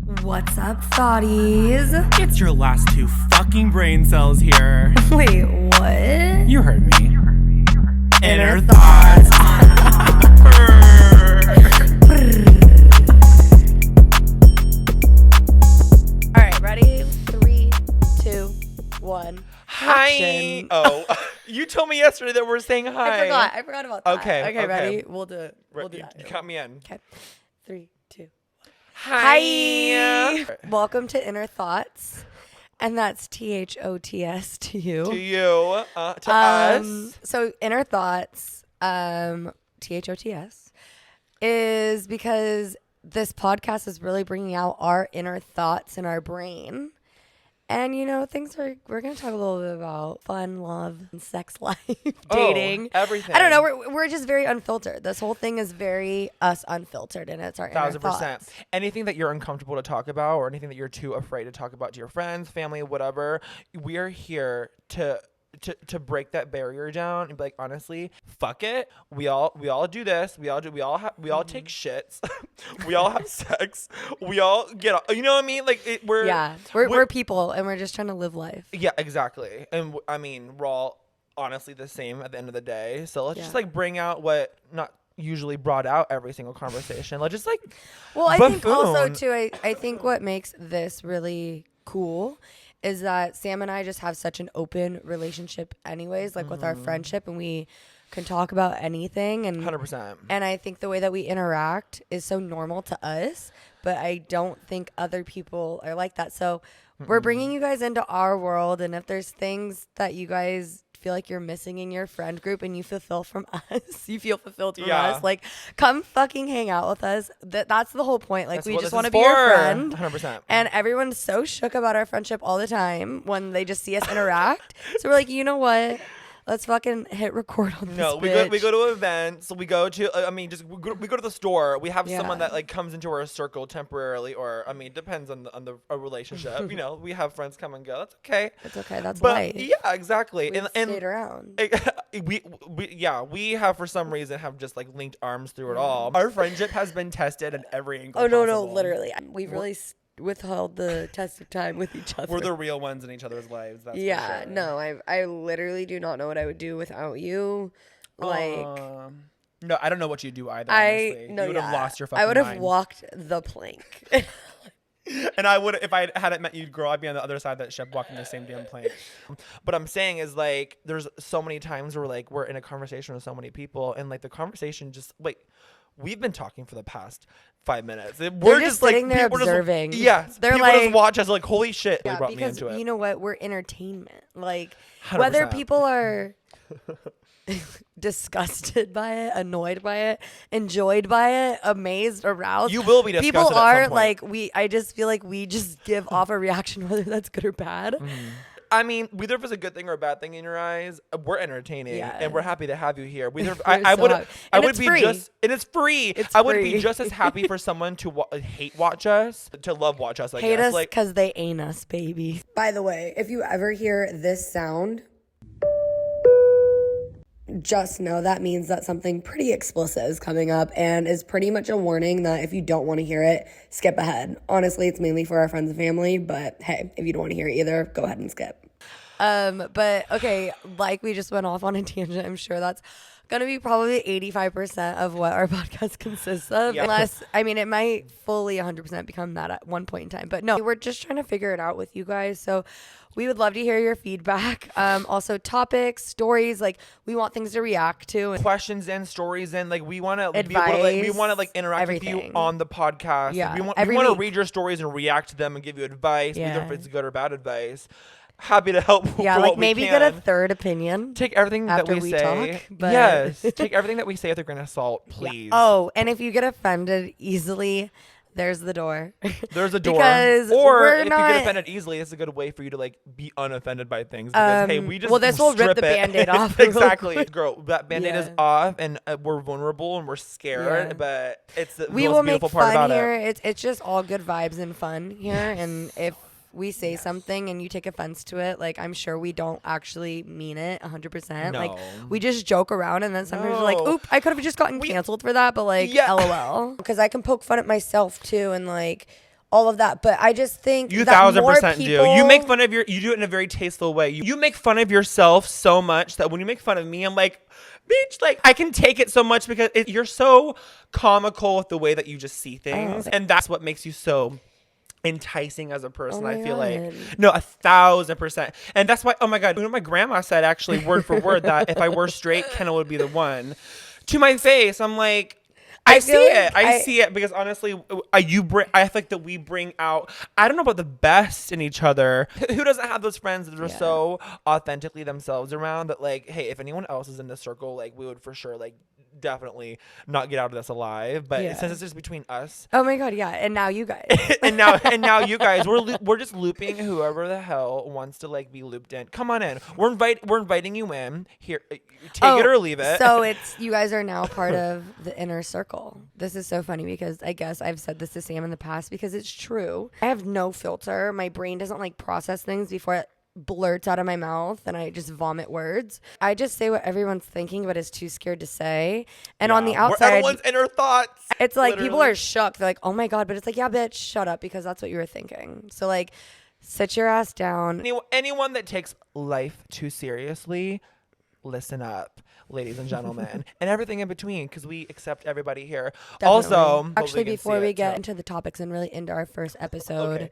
What's up, thotties? It's your last two fucking brain cells here. Wait, what? You heard me. Inner Thoughts. All right, ready? 3, 2, 1. Hi. Action. Oh, you told me yesterday that we're saying hi. I forgot about that. Okay. Ready? We'll do it. We'll do You that. count me in. Okay. 3, 2. Hi. Welcome to Inner Thoughts. And that's THOTS to you. To you. To us. So Inner Thoughts, THOTS, is because this podcast is really bringing out our inner thoughts in our brain. And, you know, we're going to talk a little bit about fun, love, and sex life, dating. Everything. I don't know. We're just very unfiltered. This whole thing is very us unfiltered, and it's our inner 1,000%. thoughts. Anything that you're uncomfortable to talk about or anything that you're too afraid to talk about to your friends, family, whatever, we are here to break that barrier down and be like, honestly, fuck it. We all do this. We all take shits. We all have sex. We all get, you know what I mean? Like we're people, and we're just trying to live life. Yeah, exactly. And I mean, we're all honestly the same at the end of the day. So let's just like bring out what not usually brought out every single conversation. Let's just like, well, I think also too, I think what makes this really cool is that Sam and I just have such an open relationship anyways, like with our friendship, and we can talk about anything. And 100%. And I think the way that we interact is so normal to us, but I don't think other people are like that. So we're bringing you guys into our world, and if there's things that you guys feel like you're missing in your friend group and you fulfill from us, you feel fulfilled from us, like, come fucking hang out with us. That's the whole point. Like, that's we just want to be your friend. 100%. And everyone's so shook about our friendship all the time when they just see us interact. So we're like, you know what? Let's fucking hit record on this. No, we go to events. We go to we go to the store. We have someone that like comes into our circle temporarily, or I mean, it depends on the relationship. You know, we have friends come and go. That's okay. That's okay. That's but life. Yeah, exactly. We stayed around. We have for some reason have just like linked arms through it all. Our friendship has been tested at every angle. Oh no, literally, we've really withheld the test of time with each other. We're the real ones in each other's lives. That's for sure. No, I literally do not know what I would do without you. Like, no, I don't know what you'd do either. Honestly. You would have lost your fucking mind. I would have walked the plank. And I would, if I hadn't met you, girl, I'd be on the other side of that ship walking the same damn plank. But I'm saying is like, there's so many times where like we're in a conversation with so many people, and like the conversation just like. We've been talking for the past 5 minutes. We're just sitting like, there observing. They're people like, just watch us like, holy shit. Yeah, they brought because me into it. You know what? We're entertainment. Like 100%. Whether people are disgusted by it, annoyed by it, enjoyed by it, amazed, aroused. You will be disgusted. People at some are point. like I just feel like we just give off a reaction whether that's good or bad. I mean, whether if it's a good thing or a bad thing in your eyes, we're entertaining and we're happy to have you here. I would be free. And it's free. I would be just as happy for someone to hate watch us, to love watch us. Hate us because they ain't us, baby. By the way, if you ever hear this sound, just know that means that something pretty explicit is coming up, and is pretty much a warning that if you don't want to hear it, skip ahead. Honestly, it's mainly for our friends and family, but hey, if you don't want to hear it either, go ahead and skip. But okay, like we just went off on a tangent. I'm sure that's gonna be probably 85% of what our podcast consists of. Yeah. Unless, I mean, it might fully 100% become that at one point in time. But no, we're just trying to figure it out with you guys. So we would love to hear your feedback. Also topics, stories, like we want things to react to. Questions and stories, and like we want to interact everything. with you on the podcast. Yeah. We want to read your stories and react to them and give you advice, either if it's good or bad advice. Happy to help. Yeah, like maybe get a third opinion. Take everything that we say. Talk, but yes, take everything that we say with a grain of salt, please. Yeah. Oh, and if you get offended easily, there's the door. There's a door. Because or if you get offended easily, it's a good way for you to like be unoffended by things. Because hey, we just this will rip the Band-Aid off. Exactly, girl. That Band-Aid is off, and we're vulnerable and we're scared. But it's the most beautiful part about it. It's just all good vibes and fun here, and if we say something and you take offense to it, like I'm sure we don't actually mean it 100%. No. Like we just joke around, and then sometimes we're like, oop, I could have just gotten canceled for that, but like LOL. Because I can poke fun at myself too, and like all of that. But I just think you that 1000% people, do. You make fun of you do it in a very tasteful way. You make fun of yourself so much that when you make fun of me, I'm like, bitch, like I can take it so much because you're so comical with the way that you just see things. And that's what makes you so enticing as a person. I feel like no, 1000%. And that's why, oh my God, my grandma said actually word for word that if I were straight, Kenna would be the one. To my face, I'm like, I see it because honestly, I feel like that we bring out, I don't know about the best in each other. Who doesn't have those friends that are so authentically themselves around that like, hey, if anyone else is in this circle, like we would for sure like definitely not get out of this alive. But since it's just between us. Oh my God, yeah. And now you guys. and now you guys, we're just looping whoever the hell wants to like be looped in. Come on in. We're inviting you in. Here, take it or leave it. So you guys are now part of the inner circle. This is so funny because I guess I've said this to Sam in the past because it's true. I have no filter. My brain doesn't like process things before it blurts out of my mouth and I just vomit words. I just say what everyone's thinking but is too scared to say. And on the outside, everyone's inner thoughts. It's like people are shook. They're like, oh my God. But it's like, yeah, bitch, shut up because that's what you were thinking. So like, sit your ass down. Anyone that takes life too seriously, listen up, ladies and gentlemen, and everything in between, because we accept everybody here. Definitely. Also, actually, before we get into the topics and really into our first episode,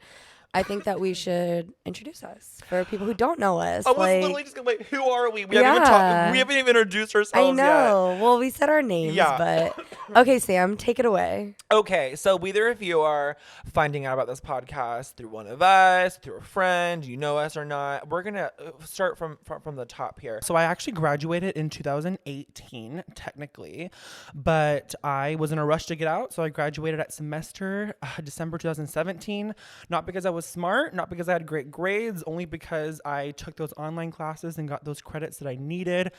I think that we should introduce us for people who don't know us. I was literally just gonna who are we? We haven't even introduced ourselves yet. I know. Well, we said our names, but okay, Sam, take it away. Okay, so whether if you are finding out about this podcast through one of us, through a friend, you know us or not, we're gonna start from the top here. So I actually graduated in 2018, technically, but I was in a rush to get out, so I graduated at semester December 2017. Not because I was smart, not because I had great grades, only because I took those online classes and got those credits that I needed,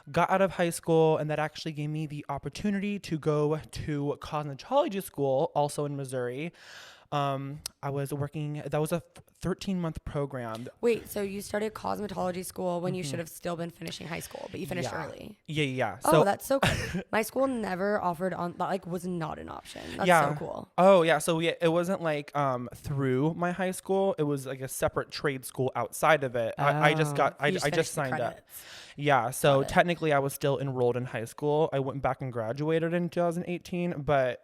got out of high school, and that actually gave me the opportunity to go to cosmetology school, also in Missouri. I was working, that was a 13-month program. Wait, so you started cosmetology school when you should have still been finishing high school, but you finished early. Yeah. So that's so cool. My school never offered was not an option. That's so cool. Oh yeah. So it wasn't like through my high school. It was like a separate trade school outside of it. I just signed up. Yeah. So technically I was still enrolled in high school. I went back and graduated in 2018, but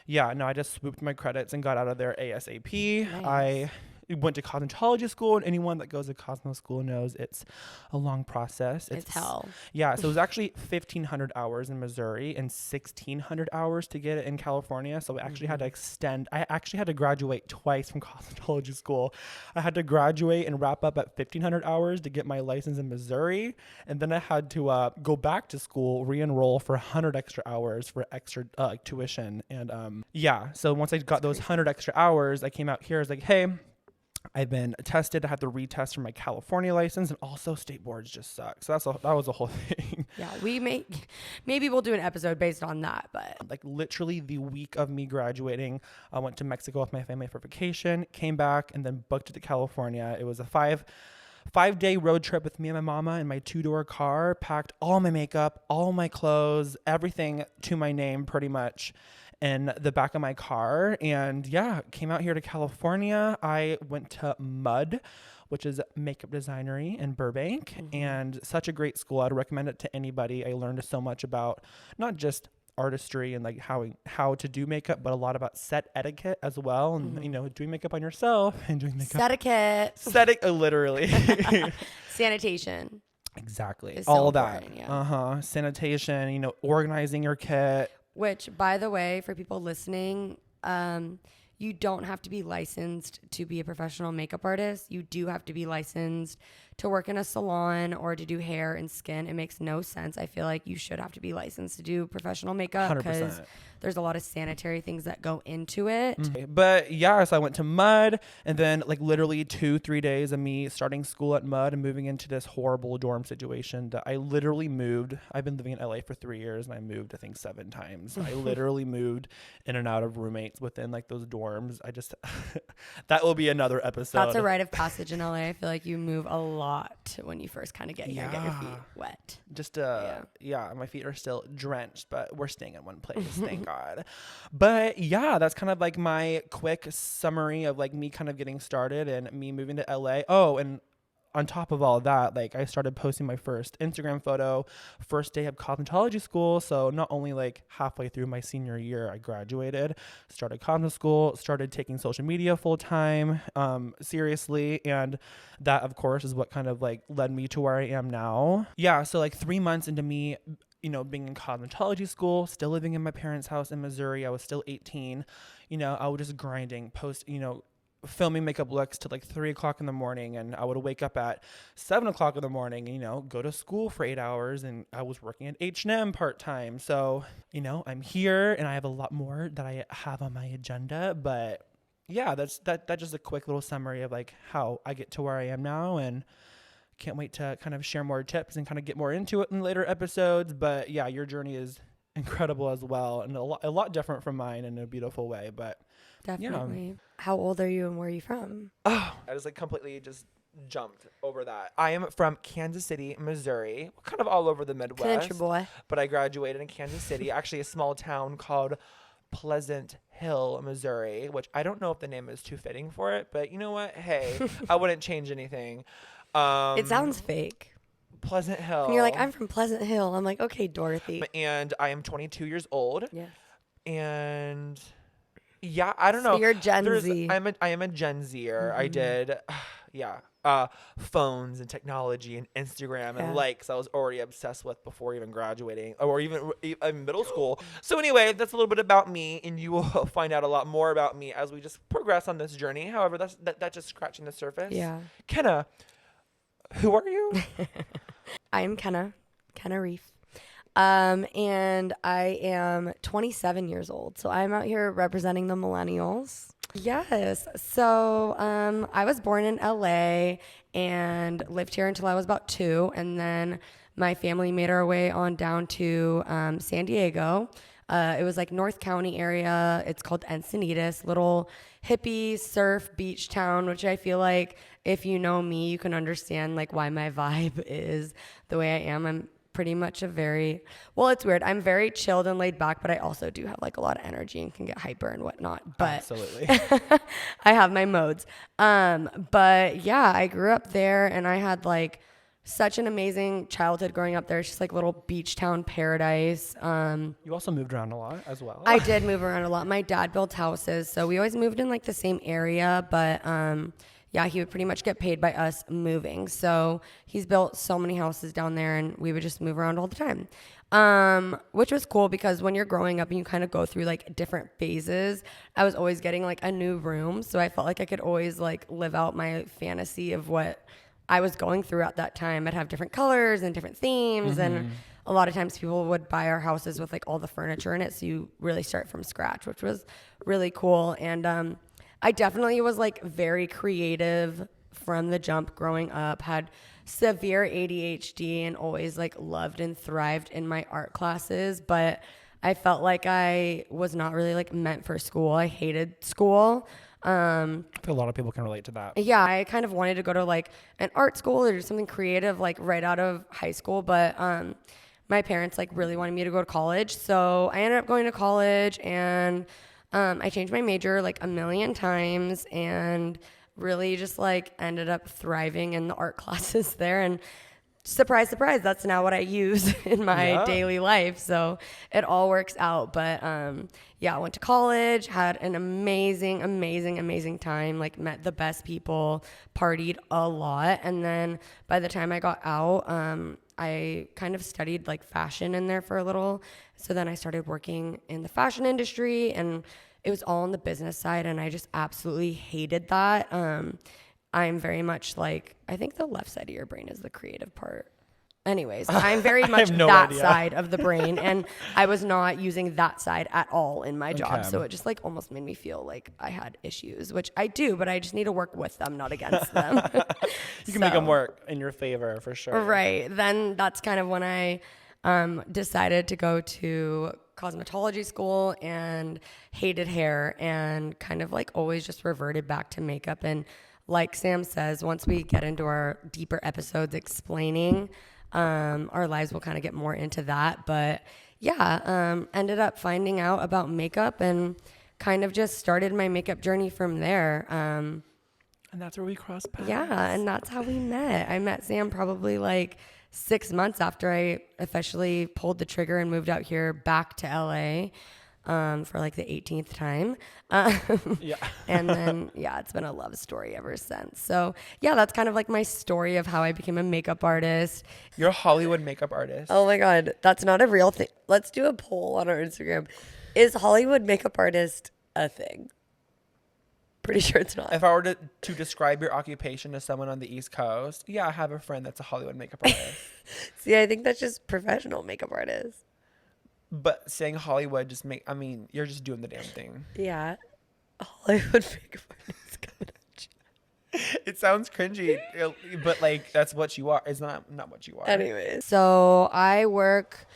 yeah, no, I just swooped my credits and got out of there ASAP. Nice. I went to cosmetology school, and anyone that goes to Cosmo school knows it's a long process. It's hell. Yeah, so it was actually 1,500 hours in Missouri and 1,600 hours to get it in California. So I actually had to extend. I actually had to graduate twice from cosmetology school. I had to graduate and wrap up at 1,500 hours to get my license in Missouri, and then I had to go back to school, re-enroll for 100 extra hours for extra tuition. And so once I got those 100 extra hours, I came out here. I was like, hey, I've been tested. I had to retest for my California license, and also state boards just suck. So that was the whole thing. Yeah, maybe we'll do an episode based on that, but like literally the week of me graduating, I went to Mexico with my family for vacation, came back, and then booked it to California. It was a 5-day road trip with me and my mama in my 2-door car, packed all my makeup, all my clothes, everything to my name pretty much in the back of my car. And yeah, came out here to California. I went to MUD, which is makeup designery in Burbank, and such a great school. I'd recommend it to anybody. I learned so much about not just artistry and like how to do makeup, but a lot about set etiquette as well, and doing makeup on yourself and doing makeup literally sanitation, exactly, all of that. Sanitation, organizing your kit. Which, by the way, for people listening, you don't have to be licensed to be a professional makeup artist. You do have to be licensed to work in a salon or to do hair and skin. It makes no sense. I feel like you should have to be licensed to do professional makeup because there's a lot of sanitary things that go into it. But yeah, so I went to MUD, and then like literally 2-3 days of me starting school at MUD and moving into this horrible dorm situation that I literally moved. I've been living in LA for 3 years, and I moved I think 7 times. I literally moved in and out of roommates within like those dorms. I just that will be another episode. That's a rite of passage in LA. I feel like you move a lot lot when you first kind of get here, get your feet wet. Just my feet are still drenched, but we're staying in one place, thank God. But yeah, that's kind of like my quick summary of like me kind of getting started and me moving to LA. Oh, and on top of all of that, like I started posting my first Instagram photo, first day of cosmetology school. So not only like halfway through my senior year, I graduated, started cosmet school, started taking social media full time, seriously. And that of course is what kind of like led me to where I am now. Yeah. So like 3 months into me, being in cosmetology school, still living in my parents' house in Missouri, I was still 18, I was just grinding, filming makeup looks to like 3 o'clock in the morning, and I would wake up at 7 o'clock in the morning and go to school for 8 hours, and I was working at H&M part-time. So I'm here and I have a lot more that I have on my agenda, but yeah, that's just a quick little summary of like how I get to where I am now, and can't wait to kind of share more tips and kind of get more into it in later episodes. But yeah, your journey is incredible as well, and a lot different from mine in a beautiful way. But definitely. Yeah. How old are you and where are you from? Oh, I just like completely just jumped over that. I am from Kansas City, Missouri, kind of all over the Midwest. Country boy. But I graduated in Kansas City, actually a small town called Pleasant Hill, Missouri, which I don't know if the name is too fitting for it, but you know what? Hey, I wouldn't change anything. It sounds fake. Pleasant Hill. And you're like, I'm from Pleasant Hill. I'm like, okay, Dorothy. And I am 22 years old. Yes. And yeah, I don't know. So you're Gen Z. I am a Gen Zer. I did, phones and technology and Instagram and likes. I was already obsessed with before even graduating or even in middle school. So anyway, that's a little bit about me, and you will find out a lot more about me as we just progress on this journey. However, that's just scratching the surface. Yeah. Kenna, who are you? I'm Kenna Reef. And I am 27 years old. So I'm out here representing the millennials. Yes. So, I was born in LA and lived here until I was about 2. And then my family made our way on down to, San Diego. It was like North County area. It's called Encinitas, little hippie surf beach town, which I feel like if you know me, you can understand like why my vibe is the way I am. I'm pretty much it's weird. I'm very chilled and laid back, but I also do have like a lot of energy and can get hyper and whatnot. But absolutely. I have my modes. But yeah, I grew up there and I had like such an amazing childhood growing up there. It's just like little beach town paradise. You also moved around a lot as well. I did move around a lot. My dad built houses, so we always moved in like the same area, but yeah, he would pretty much get paid by us moving. So he's built so many houses down there, and we would just move around all the time, which was cool because when you're growing up and you kind of go through like different phases, I was always getting like a new room. So I felt like I could always like live out my fantasy of what I was going through at that time. I'd have different colors and different themes. And a lot of times people would buy our houses with like all the furniture in it. So you really start from scratch, which was really cool. And, I definitely was like very creative from the jump growing up, had severe ADHD and always like loved and thrived in my art classes. But I felt like I was not really like meant for school. I hated school. I feel a lot of people can relate to that. Yeah, I kind of wanted to go to like an art school or do something creative like right out of high school. But my parents like really wanted me to go to college. So I ended up going to college and I changed my major like a million times and really just like ended up thriving in the art classes there. And surprise, surprise, that's now what I use in my daily life. So it all works out. But yeah, I went to college, had an amazing, amazing, amazing time, like met the best people, partied a lot. And then by the time I got out, I kind of studied like fashion in there for a little. So then I started working in the fashion industry, and it was all on the business side, and I just absolutely hated that. I'm very much like, I think the left side of your brain is the creative part. Anyways, I'm very much that side of the brain, and I was not using that side at all in my job. So it just like almost made me feel like I had issues, which I do, but I just need to work with them, not against them. You can make them work in your favor for sure. Right. Then that's kind of when I decided to go to cosmetology school and hated hair and kind of like always just reverted back to makeup. And like Sam says, once we get into our deeper episodes explaining our lives, we'll kind of get more into that. But yeah, ended up finding out about makeup and kind of just started my makeup journey from there. And that's where we crossed paths. Yeah, and that's how we met. I met Sam probably like 6 months after I officially pulled the trigger and moved out here back to LA for like the 18th time. Yeah. And then, yeah, it's been a love story ever since. So, yeah, that's kind of like my story of how I became a makeup artist. You're a Hollywood makeup artist. Oh my God, that's not a real thing. Let's do a poll on our Instagram. Is Hollywood makeup artist a thing? Pretty sure it's not. If I were to describe your occupation to someone on the East Coast, yeah, I have a friend that's a Hollywood makeup artist. See, I think that's just professional makeup artists. But saying Hollywood you're just doing the damn thing. Yeah. Hollywood makeup artist coming at you. It sounds cringy, but like that's what you are. It's not what you are. Anyways. So I work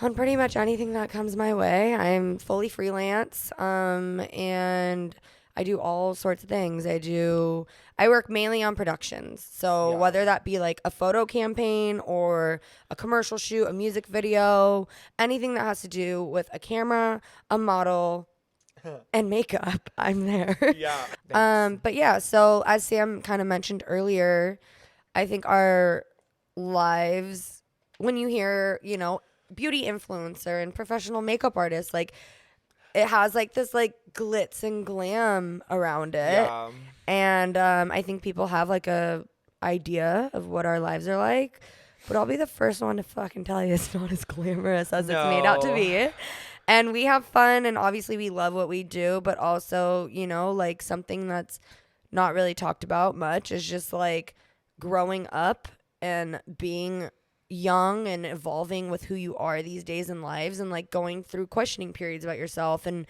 on pretty much anything that comes my way. I'm fully freelance. And I do all sorts of things. I work mainly on productions. So whether that be like a photo campaign or a commercial shoot, a music video, anything that has to do with a camera, a model, and makeup, I'm there. Yeah. But yeah, so as Sam kind of mentioned earlier, I think our lives, when you hear, beauty influencer and professional makeup artist, like it has like this like glitz and glam around it. Yeah. And I think people have like a idea of what our lives are like, but I'll be the first one to fucking tell you it's not as glamorous as it's made out to be. And we have fun, and obviously we love what we do, but also, like something that's not really talked about much is just like growing up and being young and evolving with who you are these days in lives, and like going through questioning periods about yourself and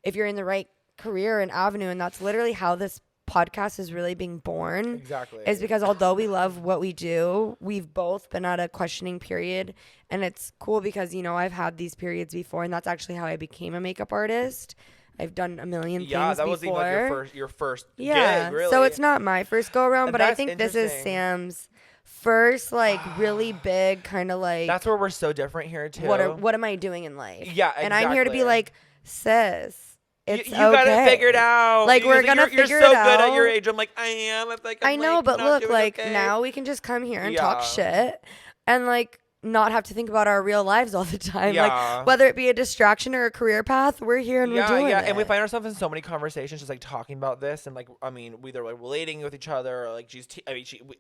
if you're in the right career and avenue. And that's literally how this podcast is really being born. Exactly. Is because although we love what we do, we've both been at a questioning period. And it's cool because, I've had these periods before, and that's actually how I became a makeup artist. I've done a million things before. Yeah, that was even like your first gig, really. So it's not my first go around, but I think this is interesting. Sam's first like really big kind of like. That's where we're so different here too. What am I doing in life? Yeah, exactly. And I'm here to be like, sis, it's you got it figured out. Like we're gonna figure it out. You're so good at your age. I'm like, I am. I know, but look, like now we can just come here and talk shit and like not have to think about our real lives all the time. Yeah. Like whether it be a distraction or a career path, we're here and we're doing it. Yeah, and we find ourselves in so many conversations just like talking about this, and like we either like relating with each other, or like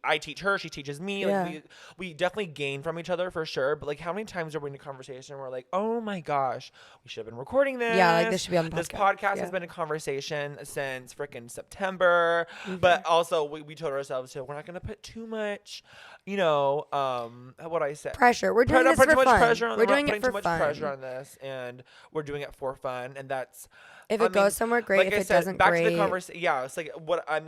I teach her, she teaches me. Like we definitely gain from each other for sure. But like how many times are we in a conversation where we're like, oh my gosh, we should have been recording this. Yeah, like this should be on the podcast. This podcast has been a conversation since freaking September. But also we told ourselves too, we're not gonna put too much, what I said. Pressure. We're doing this for fun. We're doing it for fun. Too much pressure on this, and we're doing it for fun, and that's. If it goes somewhere, great. If it doesn't, back great. to the conversation. Yeah, it's like how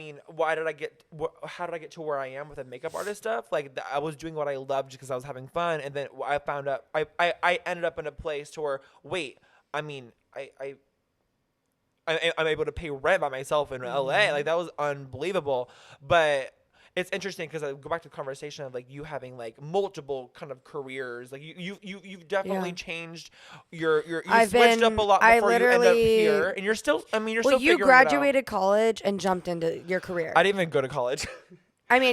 did I get to where I am with the makeup artist stuff? Like I was doing what I loved because I was having fun, and then I found out I ended up in a place to where I'm able to pay rent by myself in LA. Like that was unbelievable, but. It's interesting because I go back to the conversation of like you having like multiple kind of careers. Like you've definitely changed you switched up a lot before you end up here, and you're still still figuring it out. You graduated college and jumped into your career. I didn't even go to college.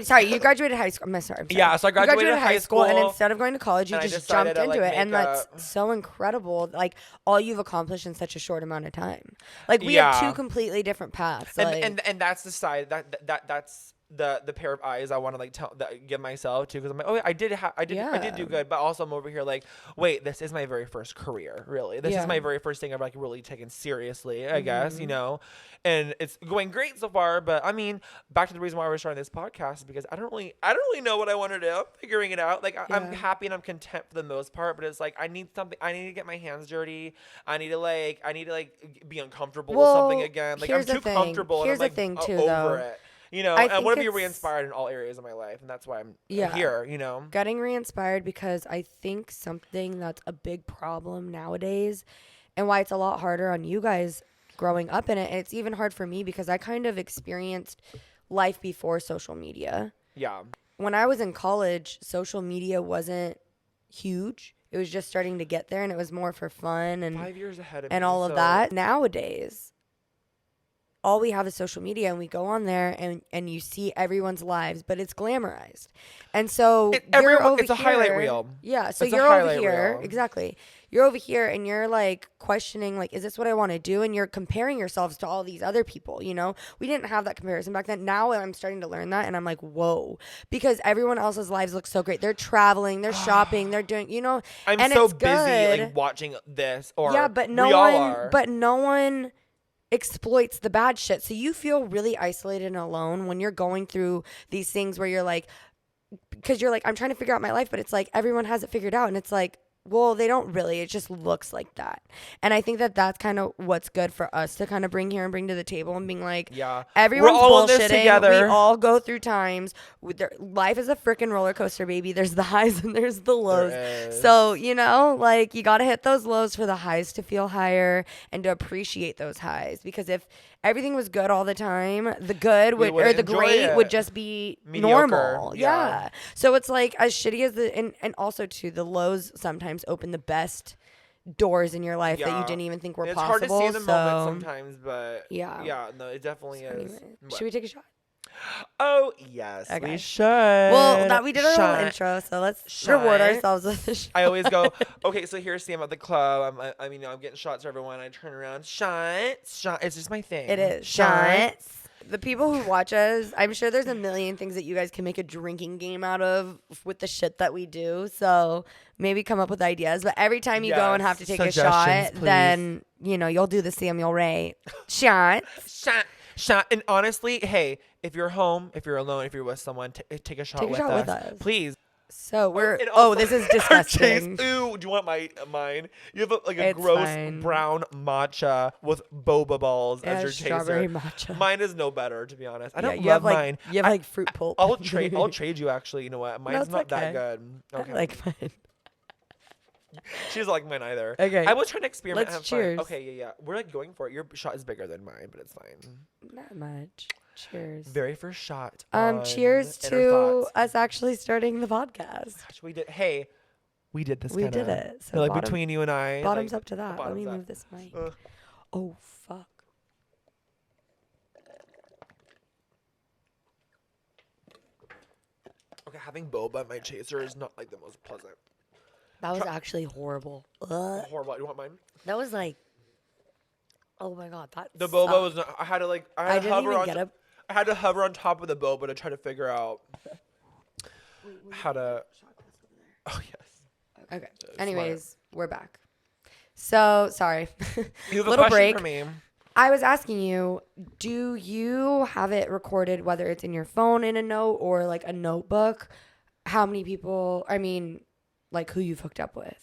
Sorry, you graduated high school. I'm sorry. Yeah, so I graduated high school, and instead of going to college, you just jumped into it, and that's so incredible. Like all you've accomplished in such a short amount of time. Like we have two completely different paths. And that's the side that's the pair of eyes I want to like give myself to, because I'm like, oh, I did do good, but also I'm over here like, wait, this is my very first career, really. This is my very first thing I've like really taken seriously, I guess, and it's going great so far. But I mean, back to the reason why we're starting this podcast is because I don't really know what I want to do. I'm figuring it out. Like I'm happy and I'm content for the most part, but it's like I need something. I need to get my hands dirty. I need to be uncomfortable with something again. Like I'm too comfortable. Here's and I'm the thing too, over though. it. You know, I want to be re-inspired in all areas of my life, and that's why I'm here, you know. Getting re-inspired, because I think something that's a big problem nowadays, and why it's a lot harder on you guys growing up in it, and it's even hard for me because I kind of experienced life before social media. Yeah. When I was in college, social media wasn't huge. It was just starting to get there, and it was more for fun and 5 years ahead of and me, all of that. Nowadays, all we have is social media, and we go on there and you see everyone's lives, but it's glamorized. And so it's a highlight reel. Yeah. So it's you're over here. Reel. Exactly. You're over here and you're like questioning, like, is this what I want to do? And you're comparing yourselves to all these other people, you know? We didn't have that comparison back then. Now I'm starting to learn that, and I'm like, whoa, because everyone else's lives look so great. They're traveling, they're shopping, they're doing, you know, I'm and so it's busy good. like watching this, or yeah, but no one exploits the bad shit. So you feel really isolated and alone when you're going through these things where you're like, because you're like, I'm trying to figure out my life, but it's like everyone has it figured out, and it's like, well, they don't really. It just looks like that. And I think that that's kind of what's good for us to kind of bring here and bring to the table, and being like, yeah, everyone's we're all bullshitting. In this together. We all go through times. Life is a freaking roller coaster, baby. There's the highs and there's the lows. So, you know, like, you got to hit those lows for the highs to feel higher and to appreciate those highs. Because if everything was good all the time, the good would, or the great would just be mediocre. Normal. Yeah. So it's like, as shitty as and also too, the lows sometimes open the best doors in your life that you didn't even think were possible. It's hard to see in the moment sometimes, but yeah, no, it definitely is. Anyway, should we take a shot? Oh yes, okay. We should. Well, we did our little intro, so let's reward ourselves with a shot. I always go, okay, so here's Sam at the club. I'm getting shots for everyone. I turn around, shot. It's just my thing. It is shots. The people who watch us, I'm sure there's a million things that you guys can make a drinking game out of with the shit that we do. So maybe come up with ideas. But every time you go and have to take a shot, please. Then, you know, you'll do the Samuel Ray shot. Shot. And honestly, hey, if you're home, if you're alone, if you're with someone, take a shot, with us. Please. So we're this is disgusting. Ooh, do you want mine? You have a gross brown matcha with boba balls as your strawberry chaser. Matcha. Mine is no better, to be honest. I don't love mine. You have fruit pulp. I'll trade you, actually. You know what? Mine's not that good. Okay. I like mine. She doesn't like mine either. Okay. I was trying to experiment. Let's cheers. Fun. Okay, yeah. We're like going for it. Your shot is bigger than mine, but it's fine. Not much. Cheers. Very first shot. Cheers to us actually starting the podcast. Gosh, we did. Hey, we did this. We did it. So like between you and I. Bottoms up to that. Let me move this mic. Oh fuck. Okay, having boba in my chaser is not like the most pleasant. That was actually horrible. Horrible. You want mine? That was like, oh my god, the boba was not. I had to I had to hover on top of the boba to try to figure out how to. Oh yes. Okay. Anyways, we're back. So sorry. You have little a question break. For me. I was asking you, do you have it recorded, whether it's in your phone in a note or like a notebook? How many people? I mean, like who you've hooked up with?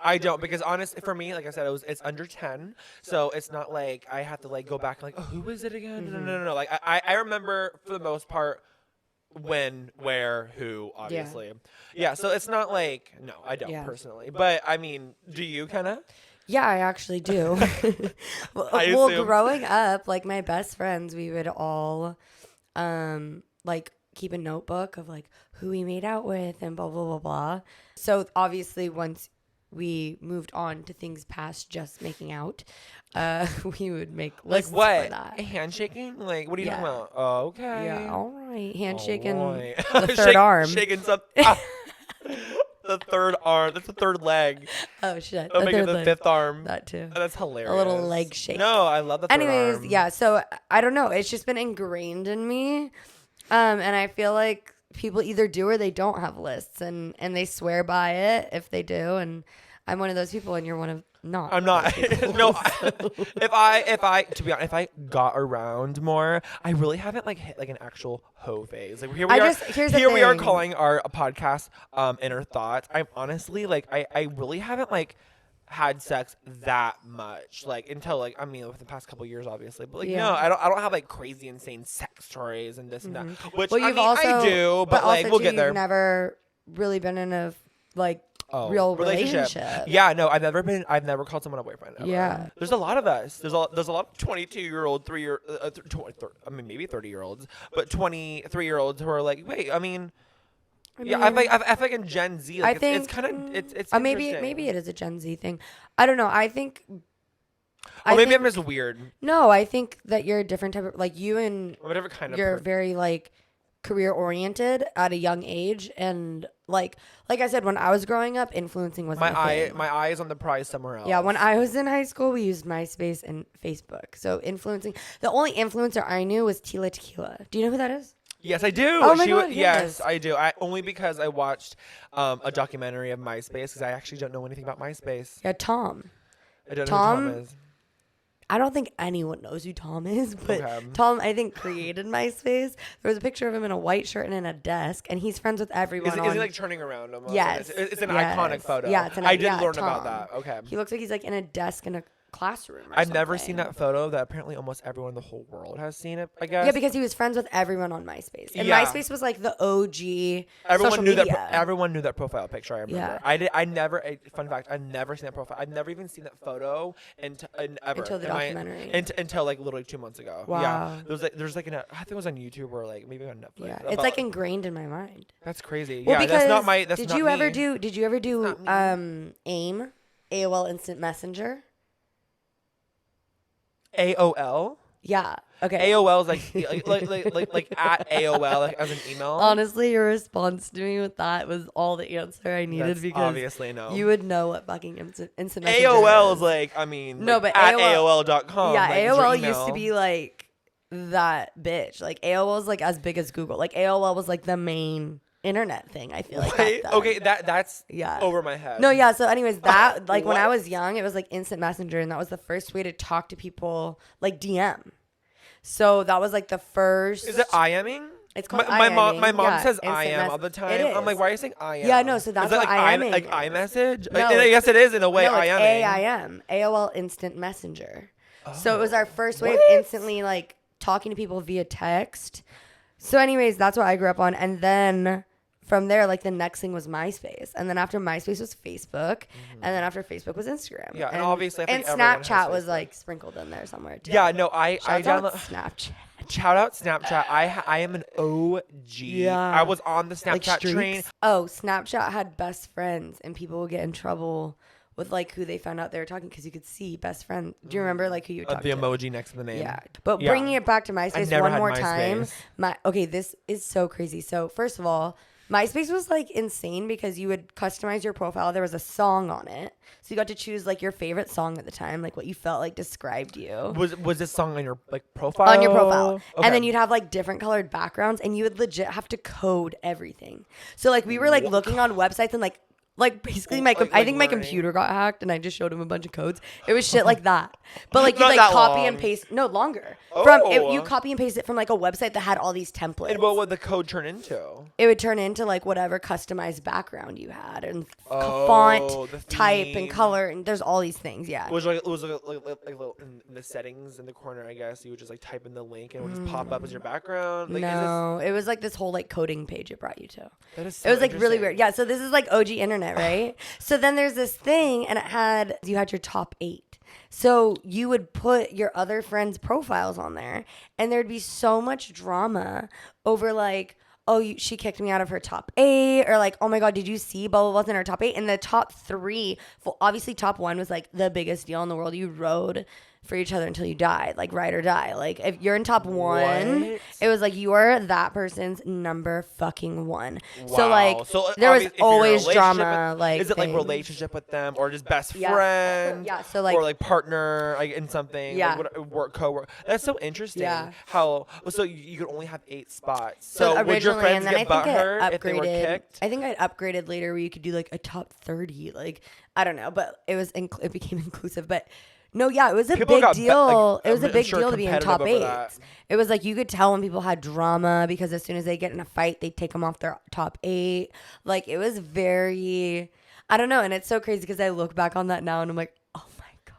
I don't, because honestly, for me, like I said, it's under 10, so it's not like I have to like go back and like, oh, who was it again? Mm-hmm. No. Like I remember for the most part when, where, who, obviously. Yeah. So it's not like I don't personally, but I mean, do you kind of? Yeah, I actually do. Well, growing up, like my best friends, we would all like keep a notebook of like who we made out with and blah blah blah blah. So obviously once we moved on to things past just making out, we would make lists like what? For that. Handshaking? Like what are you talking about? Oh, okay. Yeah, all right. Handshaking right. the third arm. Shaking some the third arm. That's the third leg. Oh shit. That'll make it the fifth arm. That too. That's hilarious. A little leg shake. No, I love the third arm. Yeah, so I don't know. It's just been ingrained in me. And I feel like people either do or they don't have lists, and they swear by it if they do. And I'm one of those people, and you're one of not. I'm not. No. If I to be honest, if I got around more, I really haven't like hit like an actual hoe phase. Like here we are calling our podcast Inner Thoughts. I'm honestly like I really haven't like had sex that much, like until like I mean within the past couple years obviously, but like Yeah. no, I don't have like crazy insane sex stories and this and that, which Well, I mean I do, but like also we'll too, get there. You've never really been in a like real relationship. Yeah, no, I've never called someone a boyfriend ever. Yeah. There's a lot of us. There's a lot of 22-year-old, 20, I mean maybe 30-year-olds, but 23-year-olds who are like, wait, I mean, yeah, I feel like in Gen Z, like, it's kind of it's maybe it is a Gen Z thing. I don't know. I think. Or maybe I'm just weird. No, I think that you're a different type of like you and Whatever kind of. You're very like career oriented at a young age, and like I said, when I was growing up, influencing was my eye is on the prize somewhere else. Yeah, when I was in high school, we used MySpace and Facebook. So influencing, the only influencer I knew was Tila Tequila. Do you know who that is? Yes, I do. Oh my God, yes, I do. Only because I watched a documentary of MySpace, because I actually don't know anything about MySpace. Yeah, Tom. I don't know who Tom is. I don't think anyone knows who Tom is, but Okay. Tom, I think, created MySpace. There was a picture of him in a white shirt and in a desk, and he's friends with everyone. Is he like turning around almost? Yes. It's an iconic photo. Yeah, I did learn Tom. about that. Okay. He looks like he's like in a desk in a classroom or I've never something. seen that photo that apparently almost everyone in the whole world has seen it, I guess. Yeah, because he was friends with everyone on MySpace. And Yeah. MySpace was like the OG Everyone social knew media. everyone knew that profile picture. I remember. Yeah. I never. Fun fact. I've never seen that profile. I've never even seen that photo ever Until the documentary. Until like literally 2 months ago. Wow. Yeah. There's like I think it was on YouTube or like maybe on Netflix. Yeah, it's like ingrained in my mind. That's crazy. Well, yeah, because that's not my. That's did not you me. ever do? Did you ever do not me. AIM, AOL Instant Messenger? AOL. Yeah. Okay. AOL is like at AOL like as an email. Honestly, your response to me with that was all the answer I needed. That's because obviously no. you would know what fucking instant messenger AOL is is like, I mean, no, like but at AOL AOL.com. Yeah, like, is your AOL email. used to be like that bitch. Like AOL is like as big as Google. Like AOL was like the main internet thing. I feel like. Wait, back then. okay, that's Yeah. over my head. No, yeah. So, anyways, that like when What? I was young, it was like instant messenger, and that was the first way to talk to people, like DM. So that was like the first. Is it IMing? It's called my mom. IMing. My mom Yeah, says instant I am mess- all the It time. I'm like, is. why are you saying I am? Yeah, no, so that's is that what like IMing like is. iMessage? No, I guess it is in a way. No, it's IMing. AIM, AOL Instant Messenger. So it was our first way of What? instantly like talking to people via text. So, anyways, that's what I grew up on, and then from there, like the next thing was MySpace, and then after MySpace was Facebook, and then after Facebook was Instagram. Yeah, and obviously I think and everyone has Snapchat was Facebook. like sprinkled in there somewhere too. Yeah, no, I Shout out download. Snapchat. Shout out Snapchat. I am an OG. Yeah. I was on the Snapchat train. Oh, Snapchat had best friends, and people would get in trouble with like who they found out they were talking because you could see best friend. Do you remember like who you talked The to? emoji next to the name. Yeah, but Yeah. bringing it back to MySpace never one had more time. MySpace. This is so crazy. So first of all, MySpace was like insane because you would customize your profile. There was a song on it, so you got to choose like your favorite song at the time, like what you felt like described you. Was this song on your like profile? On your profile. Okay. And then you'd have like different colored backgrounds, and you would legit have to code everything. So like we were like looking on websites and like basically I think my learning. computer got hacked and I just showed him a bunch of codes. It was shit like that. But like you Not like that copy long. and paste. No, longer. Oh. You copy and paste it from like a website that had all these templates. And what would the code turn into? It would turn into like whatever customized background you had and Oh, font, the type, and theme. color, and there's all these things. Yeah. It was like little in the settings in the corner. I guess you would just like type in the link and it would just pop up as your background. Like, No, it was like this whole like coding page it brought you to. that is so It was like really interesting. weird. Yeah, so this is like OG internet, right? So then there's this thing and you had your top 8. So you would put your other friends' profiles on there and there'd be so much drama over like, oh, she kicked me out of her top 8, or like, oh my God, did you see blah, blah, blah in her top 8? And the top 3, well, obviously top 1 was like the biggest deal in the world. You rode for each other until you died, like ride or die. Like if you're in top 1, What? it was like you are that person's number fucking 1. So Wow. like So, there was obvious- if you're in a always relationship drama. with- Like is it like things. relationship with them or just best Yeah. friend? Yeah, so, like- or like partner like in something. Yeah. Like work co-work. That's so interesting. Yeah. How so you could only have 8 spots. So So would your originally, friends and then I get think it butthurt if they were upgraded. kicked? I think I upgraded later where you could do like a top 30. Like I don't know, but it became inclusive. But no, yeah, it was a People big got deal. It was a I'm big sure deal to be in top competitive 8. over that. It was like you could tell when people had drama because as soon as they get in a fight, they take them off their top 8. Like it was very. I don't know. And it's so crazy because I look back on that now and I'm like, oh my God.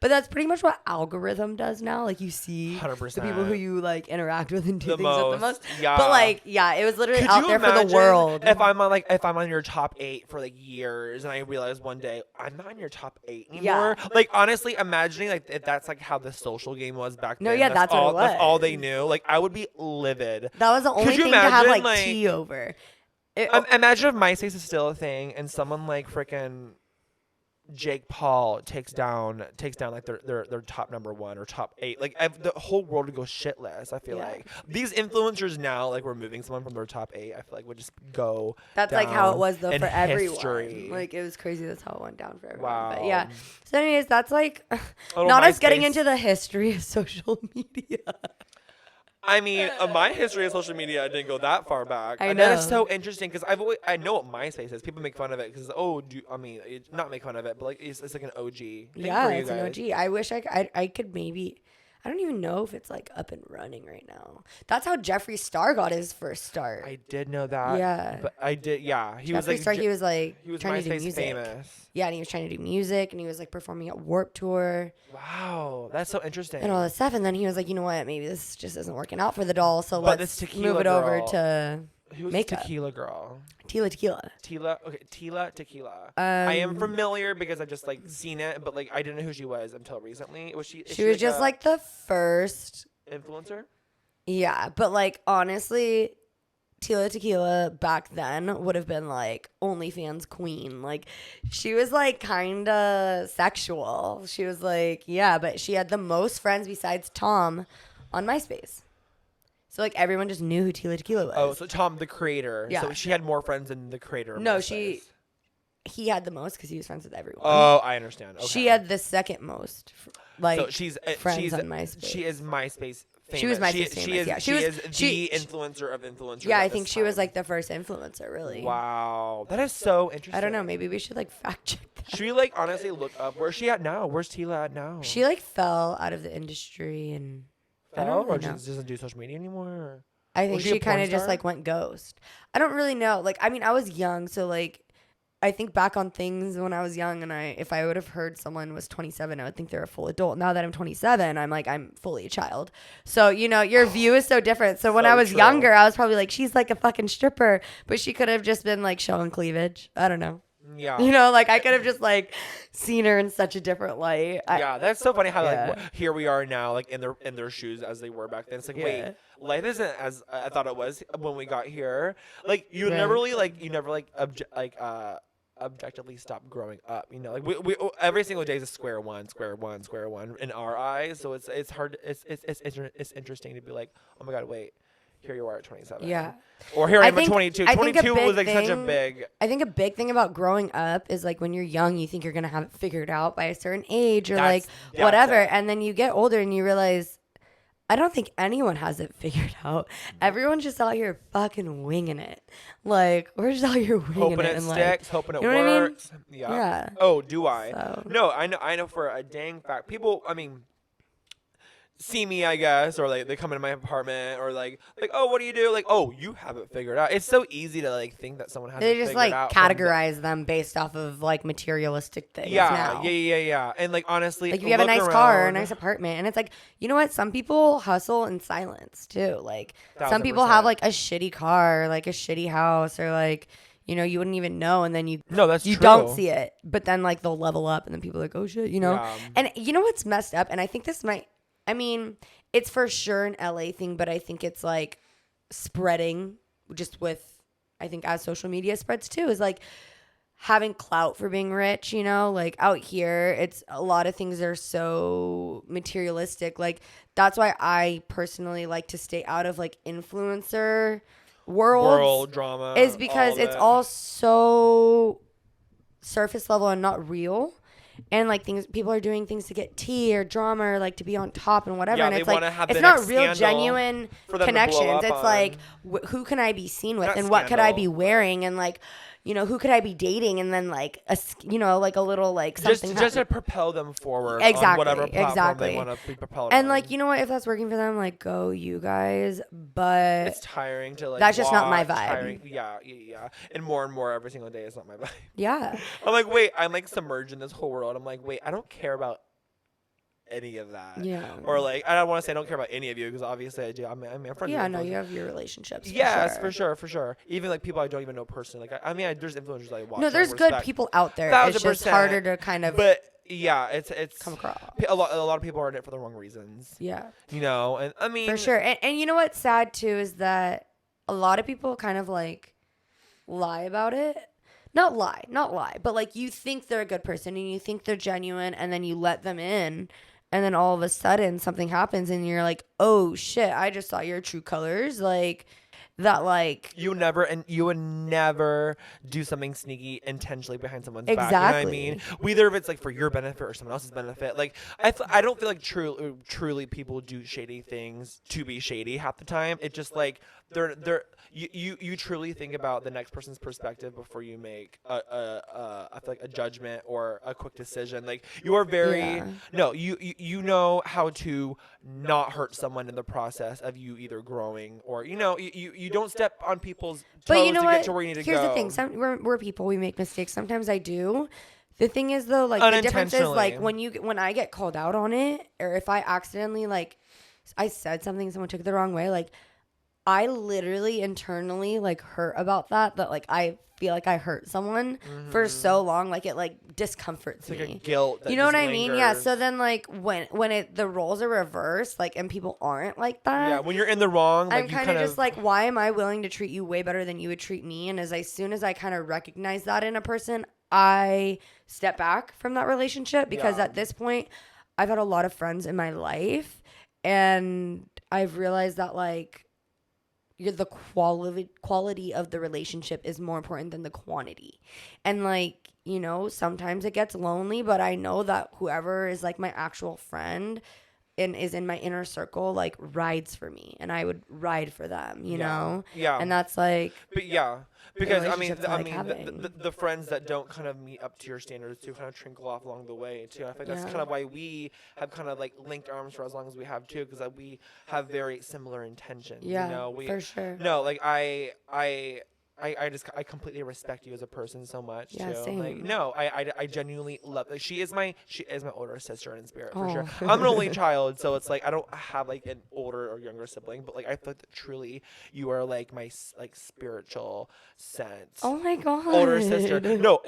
But that's pretty much what algorithm does now. Like you see 100%. the people who you like interact with and do The things with the most, most. yeah. But like, yeah, it was literally Could out you there for the imagine world. if I'm on your top 8 for like years and I realize one day I'm not in your top 8 anymore. Yeah. Like honestly, imagining like if that's like how the social game was back No, then. yeah, that's what it That's all they was. knew. Like I would be livid. That was the only you thing to have imagine, like tea over. Imagine if MySpace is still a thing and someone like freaking Jake Paul takes down like their top number 1 or top 8. Like the whole world would go shitless. I feel like these influencers now, like removing someone from their top 8, I feel like would just go. That's like how it was though for history. everyone. Like it was crazy. That's how it went down for everyone. Wow. But yeah. So anyways, that's like Little not us MySpace. getting into the history of social media. I mean, my history of social media didn't go that far back. I And that is know. so interesting because I know what MySpace is. People make fun of it because not make fun of it, but like it's like an OG. thing Yeah, for you it's an guys. OG. I wish I could maybe. I don't even know if it's like up and running right now. That's how Jeffree Star got his first start. I did know that. Yeah. But I did. Yeah, he was Jeffree like Star, he was like he was trying to do MySpace music. famous. Yeah, and he was trying to do music, and he was like performing at Warped Tour Wow, that's so interesting. and all this stuff. And then he was like, you know what? Maybe this just isn't working out for the doll. So But let's this move Tequila it over girl- to Who was makeup. Tequila girl? Tequila. Tila Tequila. I am familiar because I've just like seen it, but like I didn't know who she was until recently. Was she? Is She was just a like the first. influencer. Yeah, but like honestly, Tila Tequila back then would have been like OnlyFans queen. Like she was like kind of sexual. She was like, yeah, but she had the most friends besides Tom on MySpace. So like everyone just knew who Tila Tequila was. Oh, so Tom, the creator. Yeah. So she had more friends than the creator. of No, MySpace. he had the most because he was friends with everyone. Oh, I understand. Okay. She had the second most. Like so she's friends on MySpace. She is MySpace famous. She was MySpace She famous, is, yeah. she is the she- influencer of influencers. yeah, at I this think she was time. like the first influencer, really. Wow, that is so interesting. I don't know. Maybe we should like fact check that. Should we like honestly look up where's she at now? Where's Tila at now? She like fell out of the industry and I don't or really know. just doesn't do social media anymore? Or? I think Was she a she kind porn of just star? like went ghost. I don't really know. Like, I mean, I was young, so like, I think back on things when I was young, and if I would have heard someone was 27, I would think they're a full adult. Now that I'm 27, I'm like, I'm fully a child. So you know, your view is so different. So when So I was true. younger, I was probably like, she's like a fucking stripper, but she could have just been like showing cleavage. I don't know. Yeah. You know, like I could have just like seen her in such a different light. Yeah, that's so funny how Yeah. like here we are now, like in their shoes as they were back then. It's like, Yeah. wait, life isn't as I thought it was when we got here. Like you Right. never really objectively stop growing up. You know, like we every single day is a square one in our eyes. So it's hard. It's interesting to be like, oh my god, wait, here you are at 27. Yeah. Or here I am at think- 22. I think a 22 was big like such a thing- big. I think a big thing about growing up is like when you're young, you think you're going to have it figured out by a certain age or That's whatever. it. And then you get older and you realize, I don't think anyone has it figured out. Everyone's just out here fucking winging it. Like, we're just out here winging Hoping it. it and sticks, hoping it you know what I mean? works. Yeah. Yeah. Oh, do I? So- No, I know for a dang fact. People, I mean, see me, I guess, or like they come into my apartment, or like, oh, what do you do? Like, oh, you have it figured out. It's so easy to like think that someone has They it just figured like out. from the- categorize them based off of like materialistic things Yeah, now. yeah. And like honestly, Like if you have a look nice car or a around- nice apartment, and it's like, you know what? Some people hustle in silence too. Like some people 1000%. have like a shitty car, like a shitty house, or like, you know, you wouldn't even know, and then you that's you true. don't see it, but then like they'll level up, and then people are like, oh shit, you know. Yeah. And you know what's messed up? And I think this might, I mean, it's for sure an LA thing, but I think it's like spreading just with, I think as social media spreads too, is like having clout for being rich, you know, like out here, it's a lot of things are so materialistic. Like that's why I personally like to stay out of like influencer world drama is because it's that. all so surface level and not real. And like things, people are doing things to get tea or drama or like to be on top and whatever. Yeah, and they it's like wanna have it's the not next real, scandal genuine for them to blow connections. up It's on. like who can I be seen with Not and what could I scandal. be wearing and like, who could I be dating? And then like, like a little like something. Just to propel them forward Exactly. on whatever platform they Exactly. want to be propelled And on. like, you know what? If that's working for them, like go you guys. But it's tiring to like that's just not my watch, vibe. Yeah. And more every single day is not my vibe. Yeah. I'm like, wait, I'm like submerged in this whole world. I'm like, wait, I don't care about any of that. Yeah. Or like, I don't want to say I don't care about any of you because obviously I do. I'm friends. Yeah, with no, you you have your relationships. Yes, for sure. Even like people I don't even know personally. Like, there's influencers I watch. No, there's good people out there. It's just 1,000%. harder to kind of. But yeah, it's come across. A lot of people are in it for the wrong reasons. Yeah. And I mean for sure. And you know what's sad too is that a lot of people kind of like lie about it. Not lie, but like you think they're a good person and you think they're genuine and then you let them in and then all of a sudden something happens and you're like, oh shit, I just saw your true colors. Like that, like you would never do something sneaky intentionally behind someone's back. Exactly. You know what I mean? Whether if it's like for your benefit or someone else's benefit. Like I don't feel like truly people do shady things to be shady half the time. It's just like you truly think about the next person's perspective before you make I feel like a judgment or a quick decision. Like you are very you know how to not hurt someone in the process of you either growing or you don't step on people's toes to get to where you need to go. Here's the thing. We're people. We make mistakes. Sometimes I do. The thing is though, like the difference is like when I get called out on it, or if I accidentally like I said something, someone took it the wrong way, like I literally internally like hurt about that like I feel like I hurt someone for so long, like it like discomforts me. Like a guilt. You know what I mean? Yeah. So then like when the roles are reversed, like and people aren't like that. Yeah. When you're in the wrong, like, I'm kind of just like, why am I willing to treat you way better than you would treat me? And as soon as I kind of recognize that in a person, I step back from that relationship because at this point, I've had a lot of friends in my life, and I've realized that like. The quality of the relationship is more important than the quantity. And like, sometimes it gets lonely, but I know that whoever is like my actual friend and is in my inner circle, like rides for me, and I would ride for them, you know? Yeah. And that's like, but yeah, because the friends that don't kind of meet up to your standards do kind of trickle off along the way too. I think that's kind of why we have kind of like linked arms for as long as we have too, because we have very similar intentions. Yeah, for sure. No, like I completely respect you as a person so much too. Same. Like no, I genuinely love. Like she is my older sister in spirit for sure. I'm an only child, so it's like I don't have like an older or younger sibling, but like I thought that truly you are like my like spiritual sense. Oh my god. Older sister. No,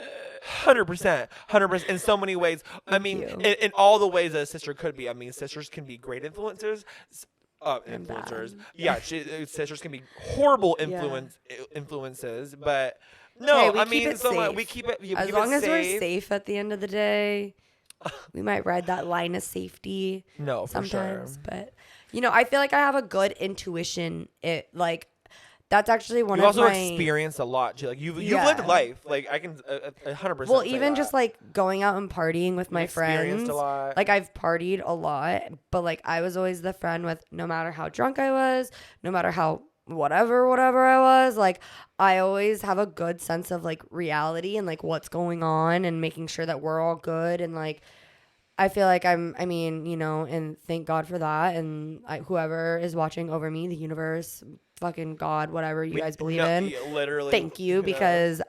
100%. In so many ways. I mean, in all the ways that a sister could be. I mean, sisters can be great influencers. Influencers. Yeah, sisters can be horrible influences, but no, I mean, so we keep it. As long as we're safe at the end of the day, we might ride that line of safety. No, for sometimes, sure. But I feel like I have a good intuition. That's actually one you of my. You also experienced a lot too. Like you've lived life. Like I can 100%. Well, even just like going out and partying with my friends. A lot. Like I've partied a lot, but like I was always the friend with no matter how drunk I was, no matter how whatever I was, like I always have a good sense of like reality and like what's going on and making sure that we're all good, and like I feel like and thank God for that, and whoever is watching over me, the universe, fucking God, whatever you guys believe in, literally, thank you, because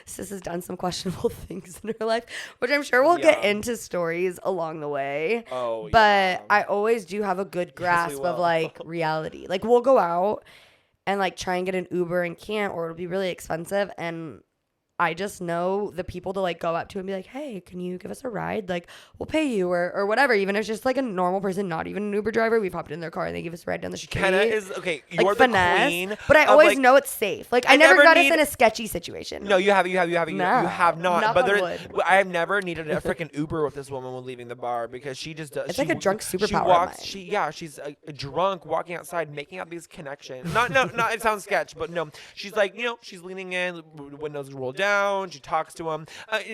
sis has done some questionable things in her life, which I'm sure we'll get into stories along the way. But I always do have a good grasp of like reality. Like we'll go out and like try and get an Uber and can't, or it'll be really expensive, and I just know the people to like go up to and be like, hey, can you give us a ride? Like we'll pay you or whatever. Even if it's just like a normal person, not even an Uber driver. We've hopped in their car and they give us a ride down the street. Kenna is okay. You're like the finesse, queen. But I always know it's safe. Like I never got us in a sketchy situation. No, you have. You have not. But I have never needed a freaking Uber with this woman when leaving the bar, because she just does. It's like a drunk superpower. She's a drunk walking outside, making out these connections. Not. It sounds sketch, but no. She's like, she's leaning in, windows rolled down. down. She talks to him.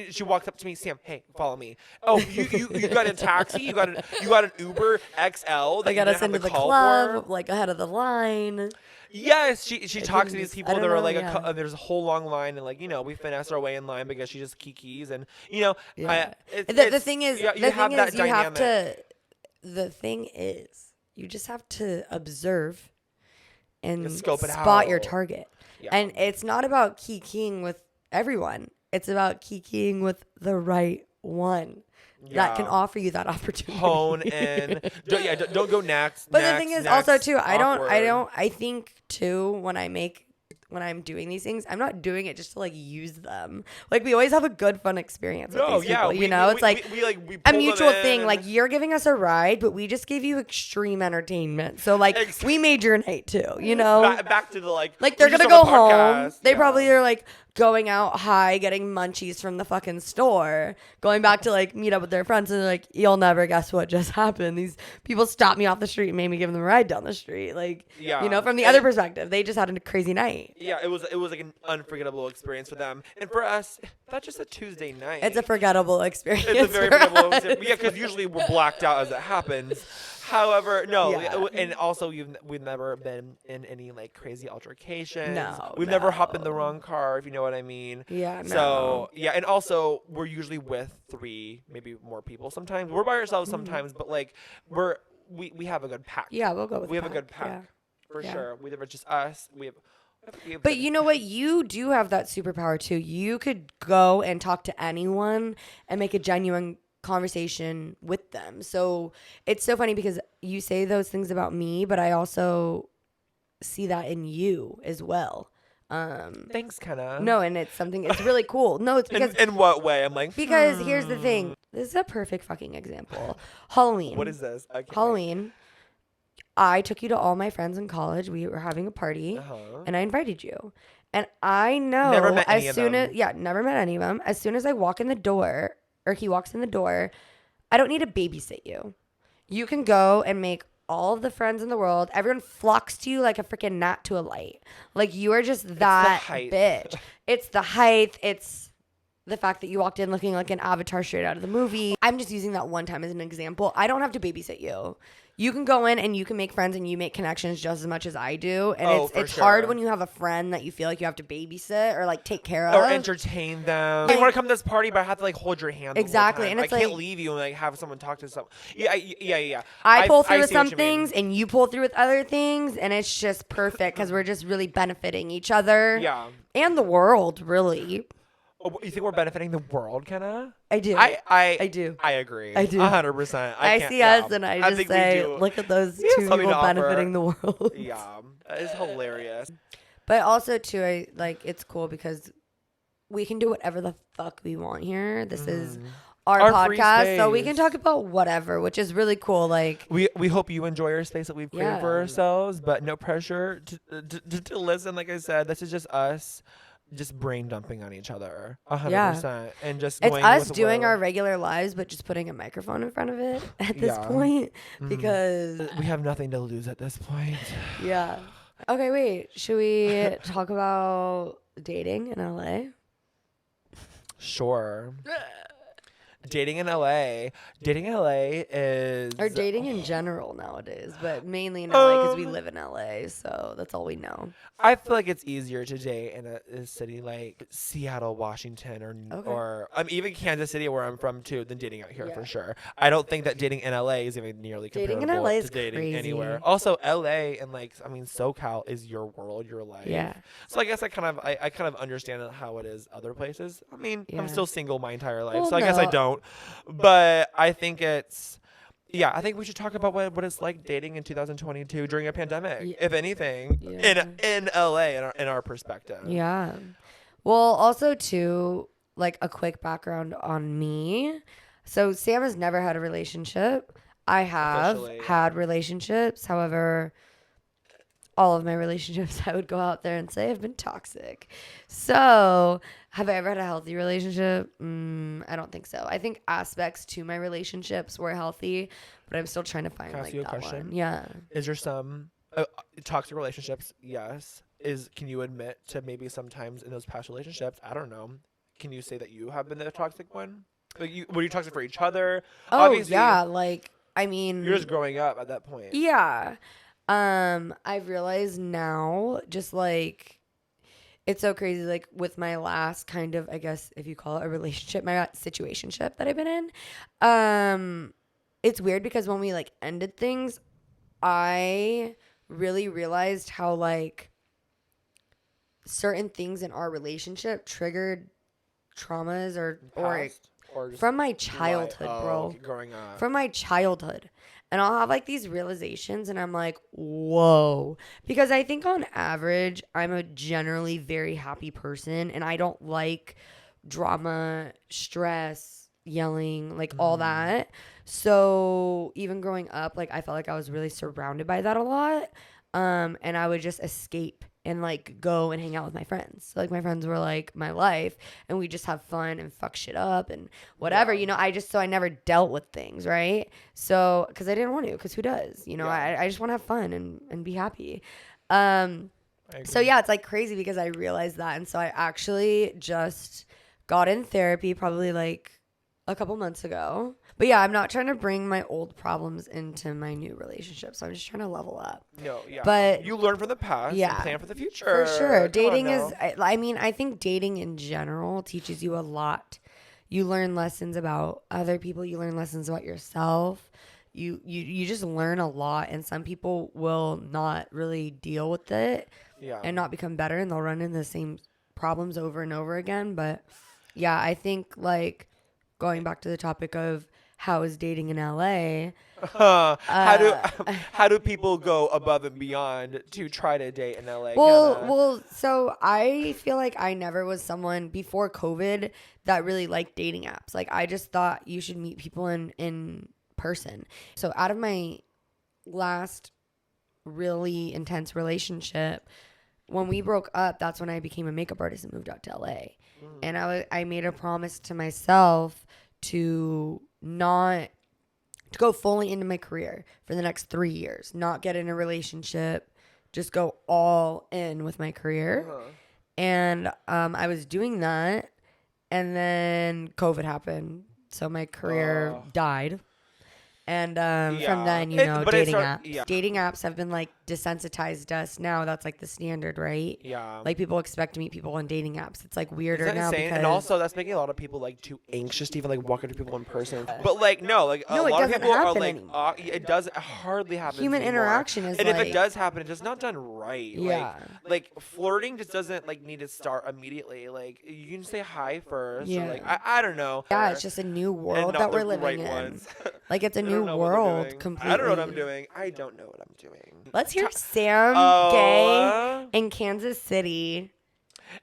She walks up to me, Sam, hey, follow me. Oh, you got a taxi? You got an Uber XL? They got us into the club, like ahead of the line. Yes, she talks to these people that are like there's a whole long line, and like, you know, we finesse our way in line because she just kikis, and you know, the thing is you just have to observe and scope it spot out. your target. Yeah. And it's not about kikiing with everyone. It's about kikiing with the right one. That can offer you that opportunity. Hone in. Don't go next. But the thing is also too, I think too, when I'm doing these things, I'm not doing it just to like use them. Like we always have a good fun experience with these people, you know? It's like we a mutual thing. Like you're giving us a ride, but we just gave you extreme entertainment. So like we made your night too, you know? Back to the like they're going to go home. They probably are like going out high, getting munchies from the fucking store, going back to like meet up with their friends, and they're like, you'll never guess what just happened. These people stopped me off the street and made me give them a ride down the street. Like, you know, from the other perspective, they just had a crazy night. Yeah, it was like an unforgettable experience for them. And for us, that's just a Tuesday night. It's a forgettable experience. It's a very forgettable experience. Yeah, because usually we're blacked out as it happens. However, and also we've never been in any like crazy altercations. We've never hopped in the wrong car, if you know what I mean. Yeah. So and also we're usually with 3, maybe more people. Sometimes we're by ourselves. Sometimes, but like we have a good pack. Yeah, we'll go with. We have a good pack for sure. Whether it's just us, we have. But you know what? You do have that superpower too. You could go and talk to anyone and make a genuine conversation with them. So it's so funny because you say those things about me, but I also see that in you as well. Thanks, Kenna. No, and it's really cool. No, it's because in what way? I'm like, because here's the thing. This is a perfect fucking example. Halloween. What is this? Halloween. I took you to all my friends in college. We were having a party, and I invited you. And I know never met any of them. Never met any of them. As soon as I walk in the door, or he walks in the door, I don't need to babysit you. You can go and make all of the friends in the world. Everyone flocks to you like a freaking gnat to a light. Like you are just that bitch. It's the height. It's the fact that you walked in looking like an avatar straight out of the movie. I'm just using that one time as an example. I don't have to babysit you. You can go in and you can make friends and you make connections just as much as I do. And it's hard when you have a friend that you feel like you have to babysit or like take care of. Or entertain them. They want to come to this party, but I have to like hold your hand. Exactly. And it's I can't leave you and like have someone talk to someone. Yeah. I pull through with some things and you pull through with other things. And it's just perfect because we're just really benefiting each other. Yeah. And the world, really. Oh, you think we're benefiting the world, Kenna? I do. I do. I agree. I do. 100%. I see us and I just say, look at those two people benefiting the world. Yeah. That is hilarious. But also, too, it's cool because we can do whatever the fuck we want here. This is our podcast, so we can talk about whatever, which is really cool. Like we hope you enjoy our space that we've created for ourselves, but no pressure to listen. Like I said, this is just us. Just brain dumping on each other 100% and just it's us doing our regular lives but just putting a microphone in front of it at this point because we have nothing to lose at this point. Okay, wait, should we talk about dating in LA? Sure. Dating in LA is... Or dating in general nowadays, but mainly in LA because we live in LA, so that's all we know. I feel like it's easier to date in a city like Seattle, Washington, or even Kansas City, where I'm from, too, than dating out here for sure. I don't think that dating in LA is even nearly comparable dating in LA is to dating crazy. Anywhere. Also, LA and SoCal is your world, your life. Yeah. So I guess I kind of understand how it is other places. I mean, I'm still single my entire life, well, I guess I don't. But I think it's I think we should talk about what it's like dating in 2022 during a pandemic, if anything, in LA in our perspective. Yeah. Well, also too, like a quick background on me. So Sam has never had a relationship. I have had relationships. However, all of my relationships, I would go out there and say have been toxic. So have I ever had a healthy relationship? I don't think so. I think aspects to my relationships were healthy, but I'm still trying to find Can I ask you a question? one. Yeah. Is there some toxic relationships? Yes. can you admit to maybe sometimes in those past relationships, I don't know, can you say that you have been the toxic one? Like, were you toxic for each other? Oh, Obviously, yeah. Like, I mean, you're just growing up at that point. yeah. I've realized now, just like, it's so crazy. Like, with my last kind of, I guess, if you call it a relationship, my situationship that I've been in, it's weird because when we like ended things, I really realized how like certain things in our relationship triggered traumas or Or just from my childhood, bro. Okay, growing up. From my childhood. And I'll have like these realizations and I'm like, whoa. Because I think on average, I'm a generally very happy person and I don't like drama, stress, yelling, like all that. So even growing up, like I felt like I was really surrounded by that a lot. And I would just escape and like go and hang out with my friends. So, like my friends were like my life and we just have fun and fuck shit up and whatever, you know, I never dealt with things, right? So, cause I didn't want to, cause who does, you know, I just want to have fun and be happy. So yeah, it's like crazy because I realized that. And so I actually just got in therapy probably like a couple months ago. But yeah, I'm not trying to bring my old problems into my new relationship. So I'm just trying to level up. No, yeah. But you learn from the past and plan for the future. For sure. Dating is, I mean, I think dating in general teaches you a lot. You learn lessons about other people. You learn lessons about yourself. You just learn a lot. And some people will not really deal with it and not become better. And they'll run into the same problems over and over again. But yeah, I think like going back to the topic of how is dating in LA? How do people go above and beyond to try to date in LA? Well, so I feel like I never was someone before COVID that really liked dating apps. Like I just thought you should meet people in person. So out of my last really intense relationship, when we broke up, that's when I became a makeup artist and moved out to LA. And I made a promise to myself to go fully into my career for the next 3 years, not get in a relationship, just go all in with my career. And I was doing that, and then COVID happened, so my career died. And from then, you know, dating apps have been like desensitized us. Now that's like the standard, right? Yeah. Like people expect to meet people on dating apps. It's like weirder Isn't that now. insane? Because and also that's making a lot of people like too anxious to even like walk up to people in person. But like no, like a lot of people are like it doesn't hardly happen. Human interaction is and like, if it does happen, it's just not done right. Yeah. Like flirting just doesn't like need to start immediately. Like you can say hi first. Yeah. Or, like I don't know. Yeah, it's just a new world that we're living in. Like it's a new world completely. I don't know what I'm doing. I don't know what I'm doing. Let's hear Sam Gay in Kansas City.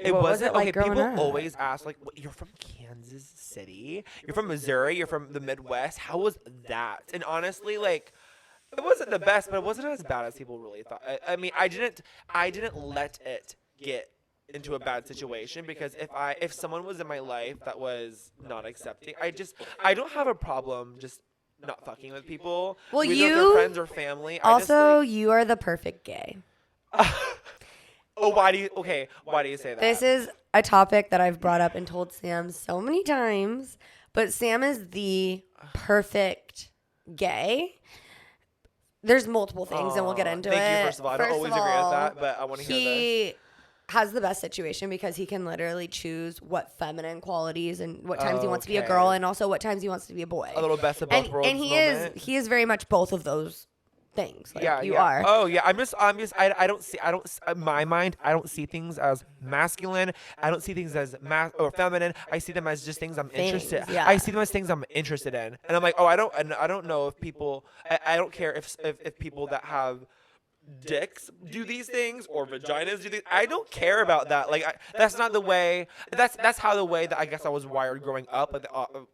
It wasn't like okay. People up? always ask like, "You're from Kansas City? You're from Missouri? You're from the Midwest? How was that?" And honestly, like, it wasn't the best, but it wasn't as bad as people really thought. I mean, I didn't let it get into a bad situation because if someone was in my life that was not accepting, I don't have a problem just not fucking with people. Well, whether they're friends or family. Also, you are the perfect gay. Oh, why do you say that? This is a topic that I've brought up and told Sam so many times, but Sam is the perfect gay. There's multiple things, and we'll get into it. Thank you, first of all. I don't always agree with that, but I want to hear this. He has the best situation because he can literally choose what feminine qualities and what times he wants to be a girl and also what times he wants to be a boy. A little best of both worlds. And he is very much both of those things. Like you are. Oh yeah. I don't see. In my mind, I don't see things as masculine. I don't see things as or feminine. I see them as just things I'm interested. Yeah. I see them as things I'm interested in, and I'm like, oh, I don't know if people. I don't care if people that have dicks do these things or vaginas do these. I don't care about that. Like that's not the way. That's how the way that I guess I was wired growing up. Like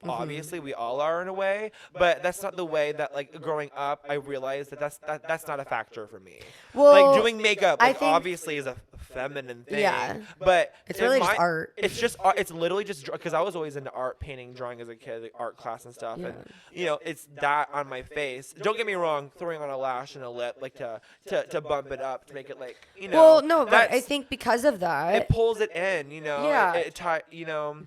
obviously we all are in a way, but that's not the way that like growing up I realized that's not a factor for me. Well, like doing makeup like obviously is a feminine thing. Yeah. But It's really just art. It's just art. It's literally just because I was always into art, painting, drawing as a kid, like art class and stuff. Yeah. And it's that on my face. Don't get me wrong, throwing on a lash and a lip, like to bump it up to make it like Well, no, but I think because of that, it pulls it in. Yeah.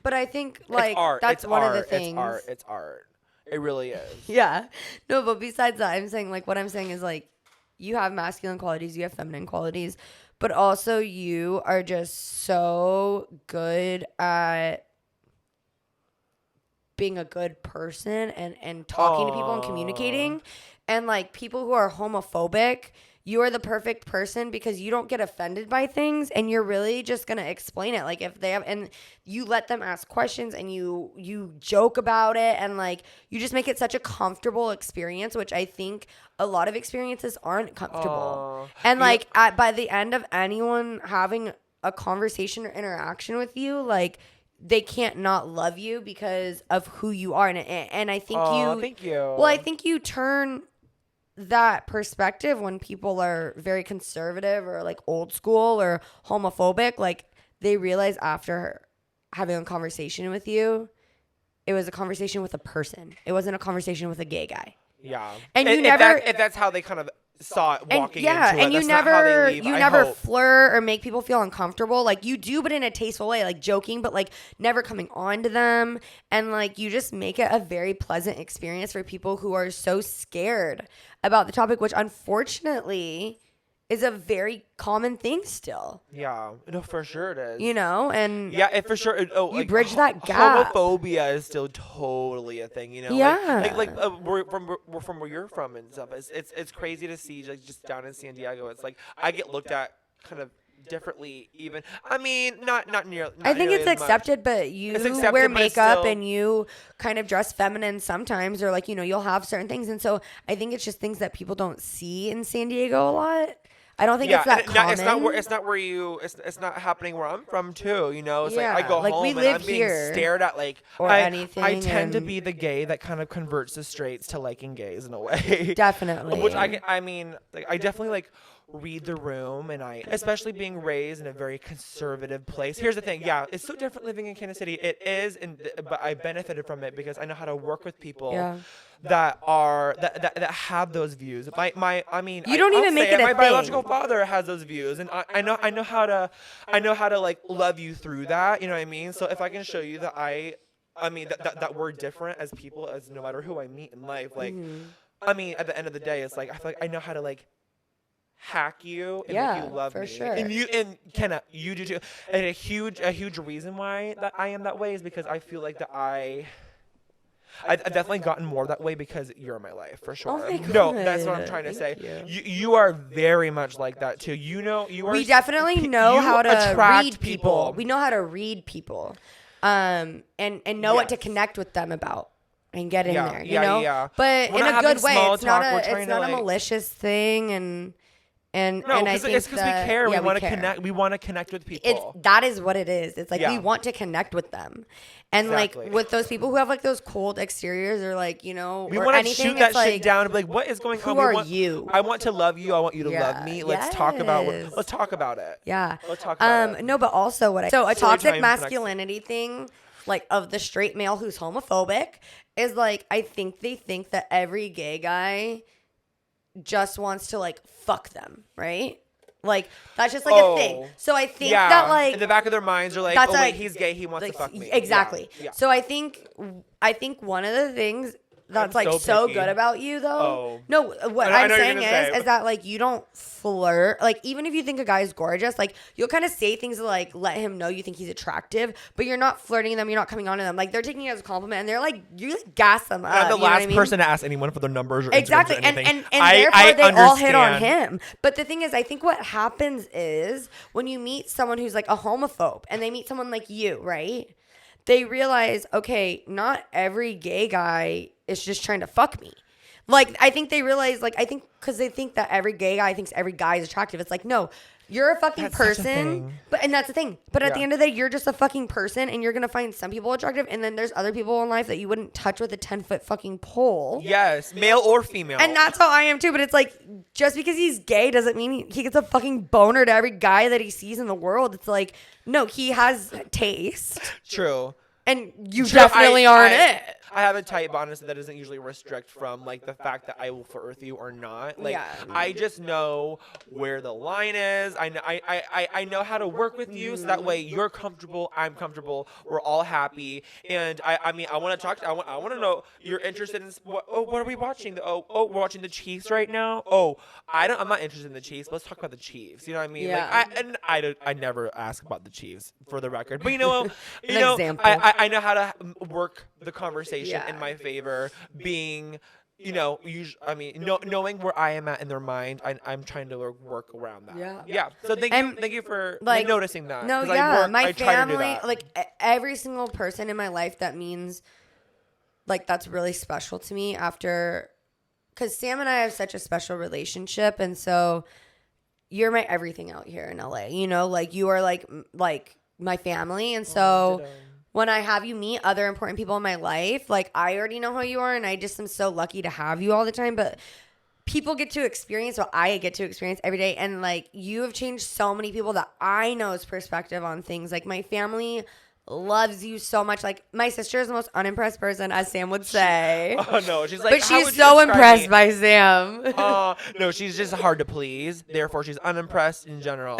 But I think like it's art. that's it's one art. of the things. It's art. It's art. It really is. Yeah. No, but besides that, I'm saying like what I'm saying is like you have masculine qualities, you have feminine qualities, but also you are just so good at being a good person and talking to people and communicating. And like people who are homophobic, you are the perfect person because you don't get offended by things and you're really just going to explain it. Like if they have, and you let them ask questions and you joke about it and like you just make it such a comfortable experience, which I think a lot of experiences aren't comfortable. And like by the end of anyone having a conversation or interaction with you, like they can't not love you because of who you are. And I think thank you. Well, I think you turn that perspective when people are very conservative or like old school or homophobic, like they realize after having a conversation with you, it was a conversation with a person. It wasn't a conversation with a gay guy. Yeah. And you if that's how they kind of saw it walking into it. And you never flirt or make people feel uncomfortable. Like you do, but in a tasteful way, like joking, but like never coming on to them. And like you just make it a very pleasant experience for people who are so scared about the topic, which unfortunately is a very common thing still. Yeah, no, for sure it is. And yeah, it for sure. You bridge that gap. Homophobia is still totally a thing. Yeah. We're from where you're from and stuff. It's crazy to see like just down in San Diego. It's like I get looked at kind of differently even. I mean, not nearly. I think it's accepted, but you wear makeup and you kind of dress feminine sometimes, or like you'll have certain things, and so I think it's just things that people don't see in San Diego a lot. I don't think it's that common. It's not happening where I'm from too. It's Yeah, like I go like, home we and live I'm being here stared at like or anything. I tend to be the gay that kind of converts the straights to liking gays in a way. Definitely. Which I mean, like I definitely like read the room, and I, especially being raised in a very conservative place. Here's the thing, yeah, it's so different living in Kansas City. It is, but I benefited from it because I know how to work with people. Yeah. That have those views. I mean, you don't even make it a my thing. Biological father has those views, and I know how to like love you through that. You know what I mean? So if I can show you that that we're different as people, as no matter who I meet in life, like, I mean, at the end of the day, it's like I feel like I know how to like hack you and make you love for me. Sure. And Kenna, you do too. And a huge reason why that I am that way is because I feel like that I've definitely gotten more that way because you're in my life, for sure. Oh my God. No, that's what I'm trying to say. You are very much like that too. You are. We definitely know how to read people. We know how to read people, and know what to connect with them about and get in there. You know, yeah. But We're in a good way. It's not a malicious thing, and no, I think it's because we care. Yeah, we want to connect. We want to connect with people. That is what it is. It's like we want to connect with them, and like with those people who have like those cold exteriors or like we want to shoot that shit down and be like, what is going on? Who are you? I want to love you. I want you to love me. Let's talk about it. Yeah. Let's talk about it. No, but also a toxic masculinity thing, like of the straight male who's homophobic, is like I think they think that every gay guy just wants to like fuck them, right? Like that's just like a thing. So I think that like in the back of their minds are like, oh wait, he's gay, he wants to fuck me. Exactly. Yeah. So I think one of the things that's like so good about you though. No, what I'm saying is that like you don't flirt. Like even if you think a guy is gorgeous, like you'll kind of say things to like let him know you think he's attractive, but you're not flirting them, you're not coming on to them. Like they're taking it as a compliment and they're like you just gas them up. I'm the last person to ask anyone for their numbers or exactly. Instagrams or anything. And therefore they all hit on him. But the thing is, I think what happens is when you meet someone who's like a homophobe and they meet someone like you, right? They realize, okay, not every gay guy is just trying to fuck me. Like, I think they realize, like, I think because they think that every gay guy thinks every guy is attractive. It's like, no, you're a fucking person. And that's the thing. But at the end of the day, you're just a fucking person, and you're going to find some people attractive, and then there's other people in life that you wouldn't touch with a 10-foot fucking pole. Yes, male or female. And that's how I am too. But it's like, just because he's gay doesn't mean he gets a fucking boner to every guy that he sees in the world. It's like, no, he has taste. True. And you definitely aren't it. I have a type, honestly, that doesn't usually restrict from, like, the fact that I will flirt with you or not. Like, I just know where the line is. I know how to work with you, so that way you're comfortable, I'm comfortable, we're all happy. And I mean, I want to talk. I want to know you're interested in. What are we watching? We're watching the Chiefs right now. I'm not interested in the Chiefs. Let's talk about the Chiefs. You know what I mean? Yeah. Like, I never ask about the Chiefs for the record, but you know, I know how to work the conversation in my favor, being, you know, knowing where I am at in their mind. I'm trying to work around that. Yeah. So thank you for like noticing that. No, my family, like every single person in my life that means, like, that's really special to me after, because Sam and I have such a special relationship, and so you're my everything out here in LA. You know, like, you are like my family, and so. When I have you meet other important people in my life, like, I already know how you are, and I just am so lucky to have you all the time. But people get to experience what I get to experience every day. And, like, you have changed so many people that I know's perspective on things. Like, my family loves you so much. Like, my sister is the most unimpressed person, as Sam would say. Oh no, she's like, but she's so impressed by Sam. No, she's just hard to please. Therefore, she's unimpressed in general.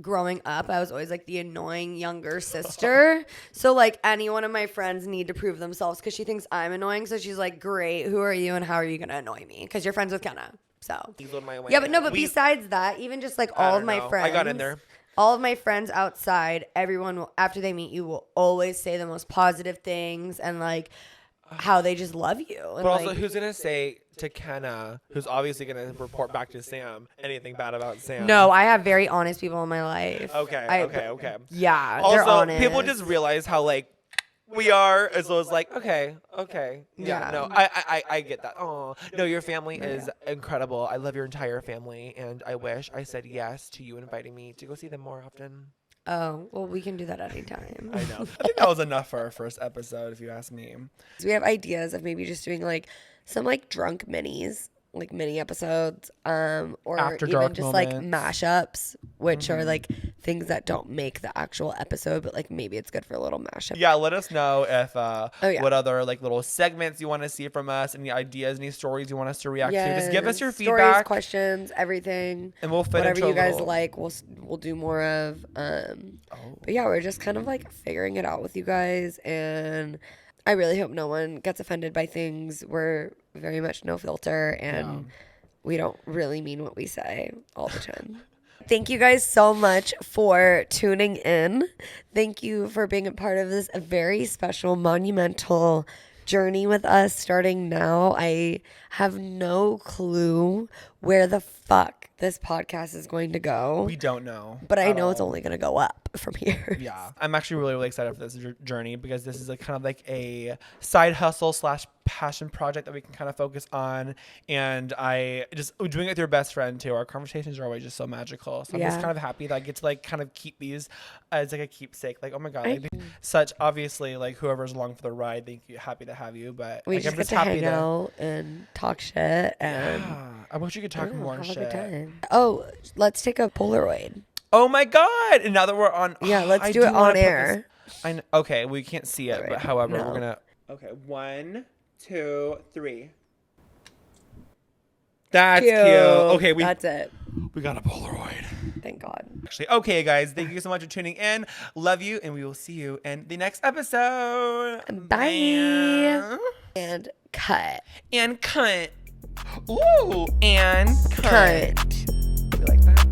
Growing up, I was always like the annoying younger sister. So, like, any one of my friends need to prove themselves because she thinks I'm annoying. So she's like, "Great, who are you and how are you gonna annoy me? Because you're friends with Kenna." So but besides that, even just like all of my friends, I got in there. All of my friends outside, everyone will, after they meet you, will always say the most positive things and, like, how they just love you. And, but also, who's gonna say to Kenna, who's obviously gonna report back to Sam, anything bad about Sam? No, I have very honest people in my life. Okay. Yeah, also, they're honest. People just realize how, like, we are, as well as, like, okay. Yeah. No, I get that. Oh, no, your family is incredible. I love your entire family, and I wish I said yes to you inviting me to go see them more often. Oh, well, we can do that anytime. I know. I think that was enough for our first episode, if you ask me. So we have ideas of maybe just doing, like, some, like, drunk minis, like, mini episodes, or After even dark just moments. like mashups, which are like things that don't make the actual episode, but like maybe it's good for a little mashup. Yeah, let us know if what other, like, little segments you want to see from us, any ideas, any stories you want us to react to. Just give us your feedback, stories, questions, everything, and we'll fit whatever into you guys like. We'll do more of. But yeah, we're just kind of like figuring it out with you guys, and I really hope no one gets offended by things. We're very much no filter, and we don't really mean what we say all the time. Thank you guys so much for tuning in. Thank you for being a part of this very special, monumental journey with us starting now. I have no clue where the fuck this podcast is going to go. We don't know. But I know it's only going to go up from here. Yeah. I'm actually really, really excited for this journey because this is kind of like a side hustle / passion project that we can kind of focus on. And I just doing it with your best friend too. Our conversations are always just so magical. So I'm just kind of happy that I get to, like, kind of keep these as, like, a keepsake. Like, oh my God, like, such, obviously, like, whoever's along for the ride, thank you, happy to have you. But we like, just I'm get just to happy hang out and talk shit. And I wish you could talk more have shit. a good time. Oh, let's take a Polaroid. Oh my God! And now that we're on, let's do it on air. Okay, we can't see it, but however, No. we're gonna. Okay, 1, 2, 3. That's cute. Okay, that's it. We got a Polaroid. Thank God. Actually, okay, guys, thank you so much for tuning in. Love you, and we will see you in the next episode. Bye. And cut. And cut. Ooh, and cut. We like that.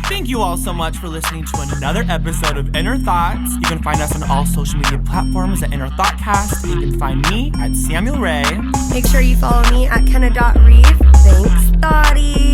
Thank you all so much for listening to another episode of Inner Thoughts. You can find us on all social media platforms at Inner Thoughtcast. You can find me at Samuel Ray. Make sure you follow me at Kenna.Reef. Thanks, Thotties.